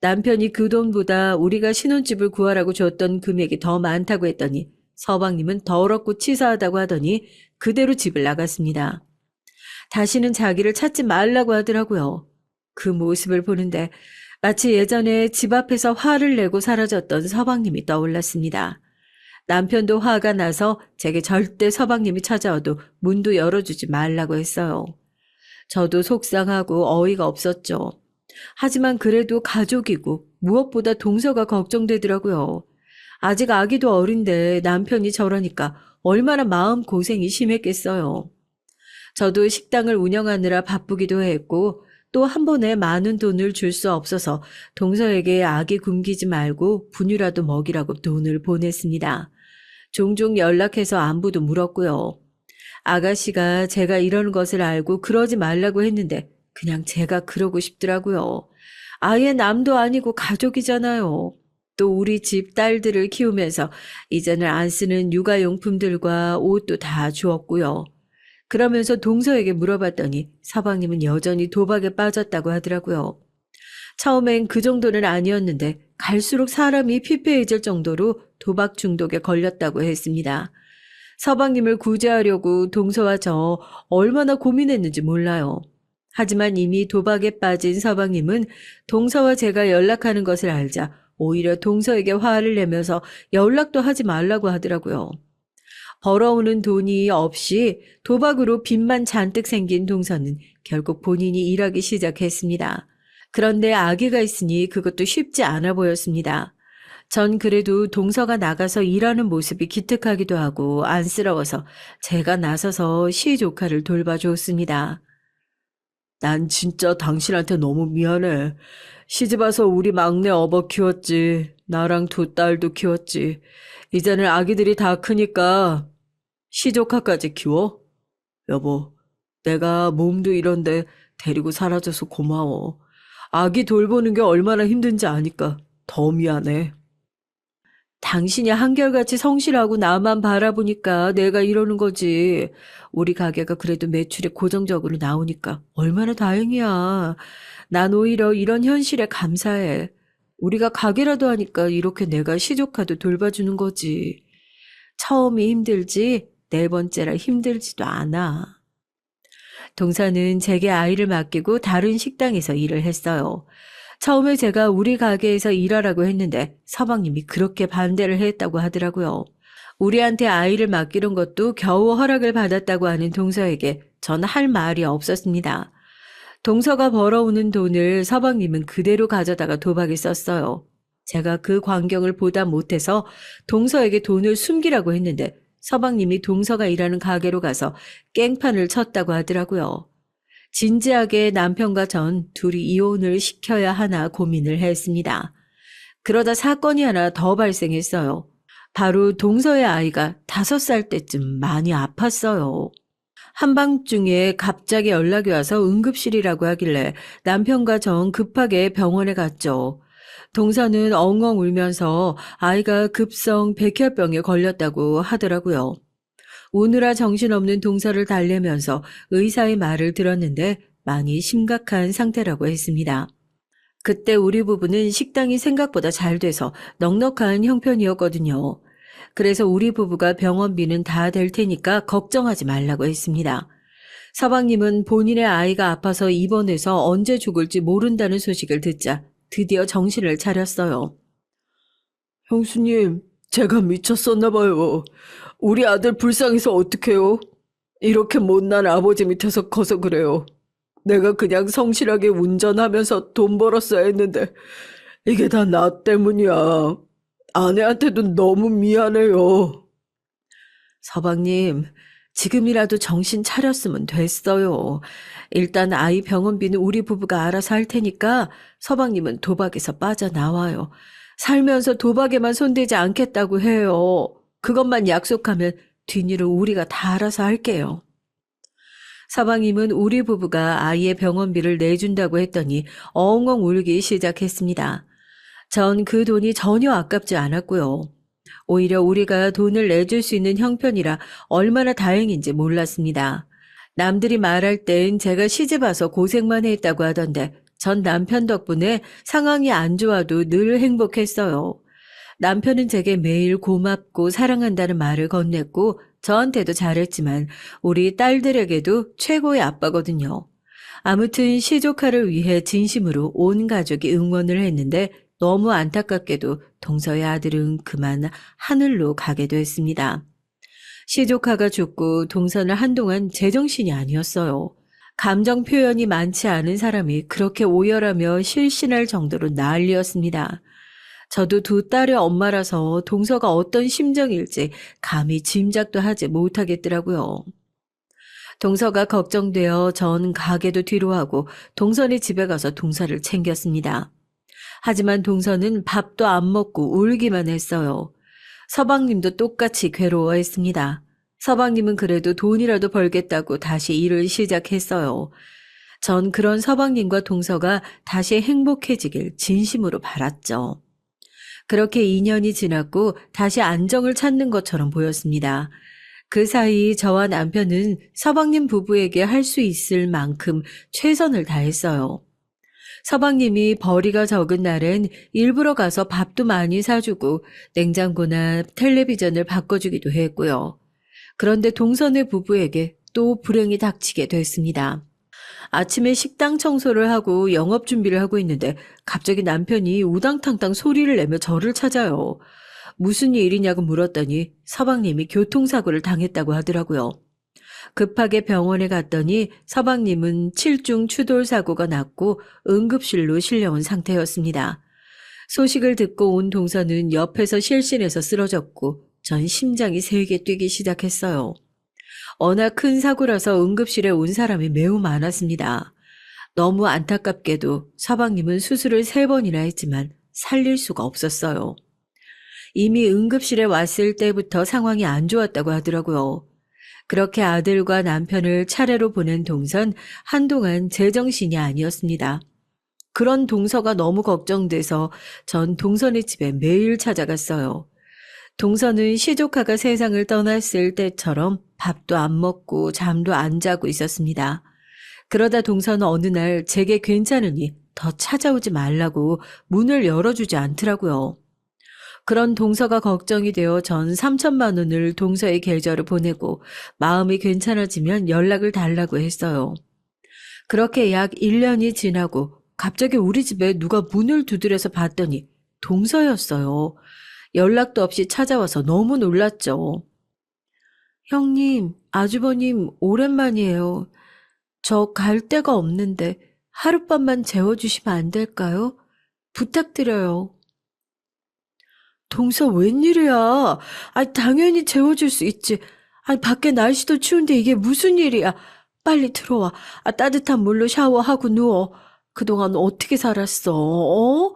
남편이 그 돈보다 우리가 신혼집을 구하라고 줬던 금액이 더 많다고 했더니 서방님은 더럽고 치사하다고 하더니 그대로 집을 나갔습니다. 다시는 자기를 찾지 말라고 하더라고요. 그 모습을 보는데 마치 예전에 집 앞에서 화를 내고 사라졌던 서방님이 떠올랐습니다. 남편도 화가 나서 제게 절대 서방님이 찾아와도 문도 열어주지 말라고 했어요. 저도 속상하고 어이가 없었죠. 하지만 그래도 가족이고 무엇보다 동서가 걱정되더라고요. 아직 아기도 어린데 남편이 저러니까 얼마나 마음고생이 심했겠어요. 저도 식당을 운영하느라 바쁘기도 했고 또 한 번에 많은 돈을 줄 수 없어서 동서에게 아기 굶기지 말고 분유라도 먹이라고 돈을 보냈습니다. 종종 연락해서 안부도 물었고요. 아가씨가 제가 이러는 것을 알고 그러지 말라고 했는데 그냥 제가 그러고 싶더라고요. 아예 남도 아니고 가족이잖아요. 또 우리 집 딸들을 키우면서 이제는 안 쓰는 육아용품들과 옷도 다 주었고요. 그러면서 동서에게 물어봤더니 서방님은 여전히 도박에 빠졌다고 하더라고요. 처음엔 그 정도는 아니었는데 갈수록 사람이 피폐해질 정도로 도박 중독에 걸렸다고 했습니다. 서방님을 구제하려고 동서와 저 얼마나 고민했는지 몰라요. 하지만 이미 도박에 빠진 서방님은 동서와 제가 연락하는 것을 알자 오히려 동서에게 화를 내면서 연락도 하지 말라고 하더라고요. 벌어오는 돈이 없이 도박으로 빚만 잔뜩 생긴 동서는 결국 본인이 일하기 시작했습니다. 그런데 아기가 있으니 그것도 쉽지 않아 보였습니다. 전 그래도 동서가 나가서 일하는 모습이 기특하기도 하고 안쓰러워서 제가 나서서 시조카를 돌봐줬습니다. 난 진짜 당신한테 너무 미안해. 시집와서 우리 막내 어버 키웠지. 나랑 2딸도 키웠지. 이제는 아기들이 다 크니까 시조카까지 키워? 여보, 내가 몸도 이런데 데리고 살아줘서 고마워. 아기 돌보는 게 얼마나 힘든지 아니까 더 미안해. 당신이 한결같이 성실하고 나만 바라보니까 내가 이러는 거지. 우리 가게가 그래도 매출이 고정적으로 나오니까 얼마나 다행이야. 난 오히려 이런 현실에 감사해. 우리가 가게라도 하니까 이렇게 내가 시조카도 돌봐주는 거지. 처음이 힘들지 4번째라 힘들지도 않아. 동서는 제게 아이를 맡기고 다른 식당에서 일을 했어요. 처음에 제가 우리 가게에서 일하라고 했는데 서방님이 그렇게 반대를 했다고 하더라고요. 우리한테 아이를 맡기는 것도 겨우 허락을 받았다고 하는 동서에게 전 할 말이 없었습니다. 동서가 벌어오는 돈을 서방님은 그대로 가져다가 도박에 썼어요. 제가 그 광경을 보다 못해서 동서에게 돈을 숨기라고 했는데 서방님이 동서가 일하는 가게로 가서 깽판을 쳤다고 하더라고요. 진지하게 남편과 전 둘이 이혼을 시켜야 하나 고민을 했습니다. 그러다 사건이 하나 더 발생했어요. 바로 동서의 아이가 5살 때쯤 많이 아팠어요. 한밤중에 갑자기 연락이 와서 응급실이라고 하길래 남편과 전 급하게 병원에 갔죠. 동서는 엉엉 울면서 아이가 급성 백혈병에 걸렸다고 하더라고요. 우느라 정신없는 동서를 달래면서 의사의 말을 들었는데 많이 심각한 상태라고 했습니다. 그때 우리 부부는 식당이 생각보다 잘 돼서 넉넉한 형편이었거든요. 그래서 우리 부부가 병원비는 다 될 테니까 걱정하지 말라고 했습니다. 서방님은 본인의 아이가 아파서 입원해서 언제 죽을지 모른다는 소식을 듣자 드디어 정신을 차렸어요. 형수님, 제가 미쳤었나 봐요. 우리 아들 불쌍해서 어떡해요? 이렇게 못난 아버지 밑에서 커서 그래요. 내가 그냥 성실하게 운전하면서 돈 벌었어야 했는데 이게 다 나 때문이야. 아내한테도 너무 미안해요. 서방님, 지금이라도 정신 차렸으면 됐어요. 일단 아이 병원비는 우리 부부가 알아서 할 테니까 서방님은 도박에서 빠져나와요. 살면서 도박에만 손대지 않겠다고 해요. 그것만 약속하면 뒷일은 우리가 다 알아서 할게요. 서방님은 우리 부부가 아이의 병원비를 내준다고 했더니 엉엉 울기 시작했습니다. 전 그 돈이 전혀 아깝지 않았고요. 오히려 우리가 돈을 내줄 수 있는 형편이라 얼마나 다행인지 몰랐습니다. 남들이 말할 땐 제가 시집 와서 고생만 했다고 하던데 전 남편 덕분에 상황이 안 좋아도 늘 행복했어요. 남편은 제게 매일 고맙고 사랑한다는 말을 건넸고 저한테도 잘했지만 우리 딸들에게도 최고의 아빠거든요. 아무튼 시조카를 위해 진심으로 온 가족이 응원을 했는데 너무 안타깝게도 동서의 아들은 그만 하늘로 가게 됐습니다. 시조카가 죽고 동서는 한동안 제정신이 아니었어요. 감정 표현이 많지 않은 사람이 그렇게 오열하며 실신할 정도로 난리였습니다. 저도 두 딸의 엄마라서 동서가 어떤 심정일지 감히 짐작도 하지 못하겠더라고요. 동서가 걱정되어 전 가게도 뒤로 하고 동선의 집에 가서 동서를 챙겼습니다. 하지만 동서는 밥도 안 먹고 울기만 했어요. 서방님도 똑같이 괴로워했습니다. 서방님은 그래도 돈이라도 벌겠다고 다시 일을 시작했어요. 전 그런 서방님과 동서가 다시 행복해지길 진심으로 바랐죠. 그렇게 2년이 지났고 다시 안정을 찾는 것처럼 보였습니다. 그 사이 저와 남편은 서방님 부부에게 할 수 있을 만큼 최선을 다했어요. 서방님이 벌이가 적은 날엔 일부러 가서 밥도 많이 사주고 냉장고나 텔레비전을 바꿔주기도 했고요. 그런데 동선의 부부에게 또 불행이 닥치게 됐습니다. 아침에 식당 청소를 하고 영업 준비를 하고 있는데 갑자기 남편이 우당탕탕 소리를 내며 저를 찾아요. 무슨 일이냐고 물었더니 서방님이 교통사고를 당했다고 하더라고요. 급하게 병원에 갔더니 서방님은 칠중 추돌 사고가 났고 응급실로 실려온 상태였습니다. 소식을 듣고 온 동서는 옆에서 실신해서 쓰러졌고 전 심장이 세게 뛰기 시작했어요. 워낙 큰 사고라서 응급실에 온 사람이 매우 많았습니다. 너무 안타깝게도 서방님은 수술을 3번이나 했지만 살릴 수가 없었어요. 이미 응급실에 왔을 때부터 상황이 안 좋았다고 하더라고요. 그렇게 아들과 남편을 차례로 보낸 동선 한동안 제정신이 아니었습니다. 그런 동서가 너무 걱정돼서 전 동선의 집에 매일 찾아갔어요. 동서는 시조카가 세상을 떠났을 때처럼 밥도 안 먹고 잠도 안 자고 있었습니다. 그러다 동서는 어느 날 제게 괜찮으니 더 찾아오지 말라고 문을 열어주지 않더라고요. 그런 동서가 걱정이 되어 전 3천만 원을 동서의 계좌로 보내고 마음이 괜찮아지면 연락을 달라고 했어요. 그렇게 약 1년이 지나고 갑자기 우리 집에 누가 문을 두드려서 봤더니 동서였어요. 연락도 없이 찾아와서 너무 놀랐죠. 형님, 아주버님 오랜만이에요. 저 갈 데가 없는데 하룻밤만 재워주시면 안 될까요? 부탁드려요. 동서 웬일이야? 당연히 재워줄 수 있지. 밖에 날씨도 추운데 이게 무슨 일이야? 빨리 들어와. 따뜻한 물로 샤워하고 누워. 그동안 어떻게 살았어? 어?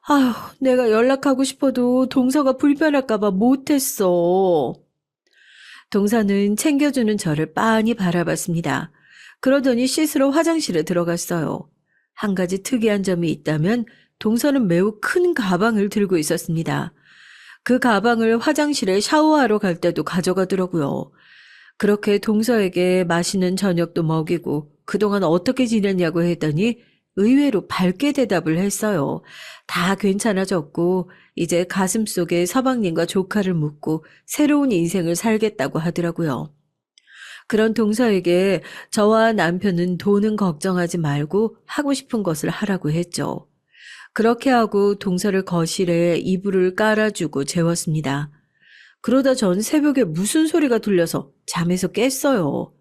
아휴, 내가 연락하고 싶어도 동서가 불편할까봐 못했어. 동서는 챙겨주는 저를 빤히 바라봤습니다. 그러더니 씻으러 화장실에 들어갔어요. 한 가지 특이한 점이 있다면 동서는 매우 큰 가방을 들고 있었습니다. 그 가방을 화장실에 샤워하러 갈 때도 가져가더라고요. 그렇게 동서에게 맛있는 저녁도 먹이고 그동안 어떻게 지냈냐고 했더니 의외로 밝게 대답을 했어요. 다 괜찮아졌고 이제 가슴속에 서방님과 조카를 묻고 새로운 인생을 살겠다고 하더라고요. 그런 동서에게 저와 남편은 돈은 걱정하지 말고 하고 싶은 것을 하라고 했죠. 그렇게 하고 동서를 거실에 이불을 깔아주고 재웠습니다. 그러다 전 새벽에 무슨 소리가 들려서 잠에서 깼어요.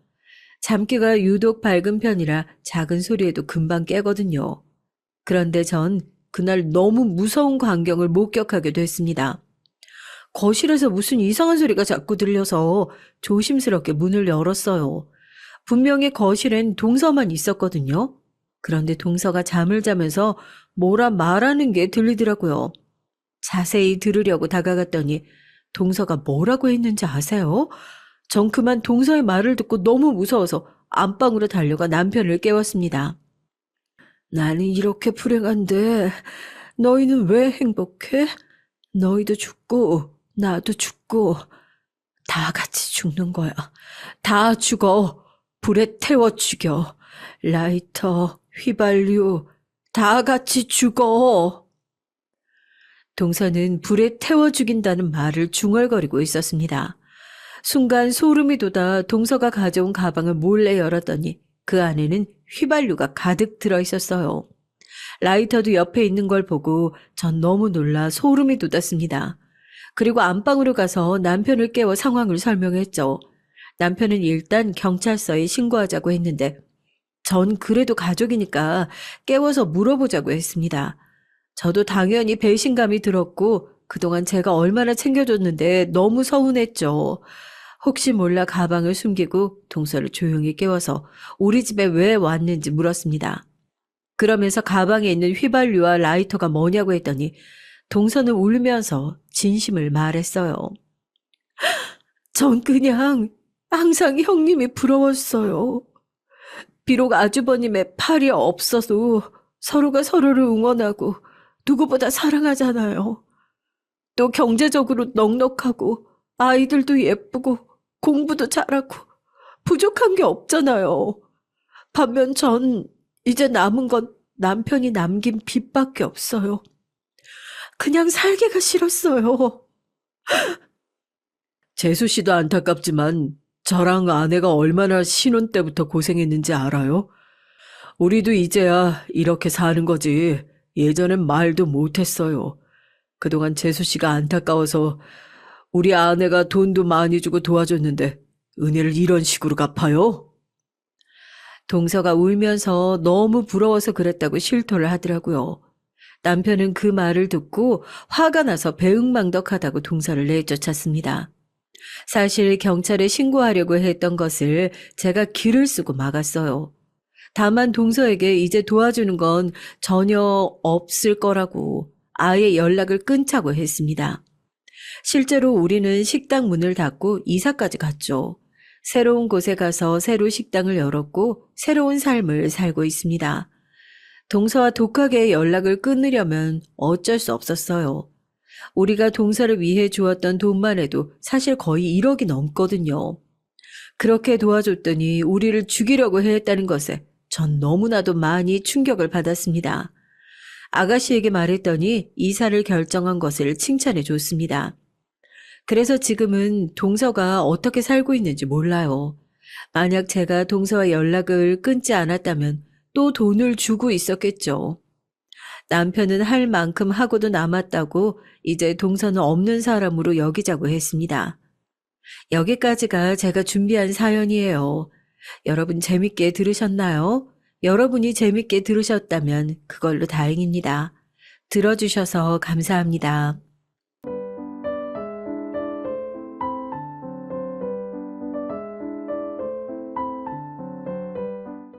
잠기가 유독 밝은 편이라 작은 소리에도 금방 깨거든요. 그런데 전 그날 너무 무서운 광경을 목격하게 됐습니다. 거실에서 무슨 이상한 소리가 자꾸 들려서 조심스럽게 문을 열었어요. 분명히 거실엔 동서만 있었거든요. 그런데 동서가 잠을 자면서 뭐라 말하는 게 들리더라고요. 자세히 들으려고 다가갔더니 동서가 뭐라고 했는지 아세요? 전 그만 동서의 말을 듣고 너무 무서워서 안방으로 달려가 남편을 깨웠습니다. 나는 이렇게 불행한데 너희는 왜 행복해? 너희도 죽고 나도 죽고 다 같이 죽는 거야. 다 죽어. 불에 태워 죽여. 라이터, 휘발유 다 같이 죽어. 동서는 불에 태워 죽인다는 말을 중얼거리고 있었습니다. 순간 소름이 돋아 동서가 가져온 가방을 몰래 열었더니 그 안에는 휘발유가 가득 들어 있었어요. 라이터도 옆에 있는 걸 보고 전 너무 놀라 소름이 돋았습니다. 그리고 안방으로 가서 남편을 깨워 상황을 설명했죠. 남편은 일단 경찰서에 신고하자고 했는데 전 그래도 가족이니까 깨워서 물어보자고 했습니다. 저도 당연히 배신감이 들었고 그동안 제가 얼마나 챙겨줬는데 너무 서운했죠. 혹시 몰라 가방을 숨기고 동서를 조용히 깨워서 우리 집에 왜 왔는지 물었습니다. 그러면서 가방에 있는 휘발유와 라이터가 뭐냐고 했더니 동서는 울면서 진심을 말했어요. 전 그냥 항상 형님이 부러웠어요. 비록 아주버님의 팔이 없어도 서로가 서로를 응원하고 누구보다 사랑하잖아요. 또 경제적으로 넉넉하고 아이들도 예쁘고 공부도 잘하고 부족한 게 없잖아요. 반면 전 이제 남은 건 남편이 남긴 빚밖에 없어요. 그냥 살기가 싫었어요. 재수 씨도 안타깝지만 저랑 아내가 얼마나 신혼 때부터 고생했는지 알아요? 우리도 이제야 이렇게 사는 거지 예전엔 말도 못했어요. 그동안 재수 씨가 안타까워서 우리 아내가 돈도 많이 주고 도와줬는데 은혜를 이런 식으로 갚아요? 동서가 울면서 너무 부러워서 그랬다고 실토를 하더라고요. 남편은 그 말을 듣고 화가 나서 배응망덕하다고 동서를 내쫓았습니다. 사실 경찰에 신고하려고 했던 것을 제가 기를 쓰고 막았어요. 다만 동서에게 이제 도와주는 건 전혀 없을 거라고 아예 연락을 끊자고 했습니다. 실제로 우리는 식당 문을 닫고 이사까지 갔죠. 새로운 곳에 가서 새로 식당을 열었고 새로운 삶을 살고 있습니다. 동서와 독하게 연락을 끊으려면 어쩔 수 없었어요. 우리가 동서를 위해 주었던 돈만 해도 사실 거의 1억이 넘거든요. 그렇게 도와줬더니 우리를 죽이려고 했다는 것에 전 너무나도 많이 충격을 받았습니다. 아가씨에게 말했더니 이사를 결정한 것을 칭찬해 줬습니다. 그래서 지금은 동서가 어떻게 살고 있는지 몰라요. 만약 제가 동서와 연락을 끊지 않았다면 또 돈을 주고 있었겠죠. 남편은 할 만큼 하고도 남았다고 이제 동서는 없는 사람으로 여기자고 했습니다. 여기까지가 제가 준비한 사연이에요. 여러분 재밌게 들으셨나요? 여러분이 재밌게 들으셨다면 그걸로 다행입니다. 들어주셔서 감사합니다.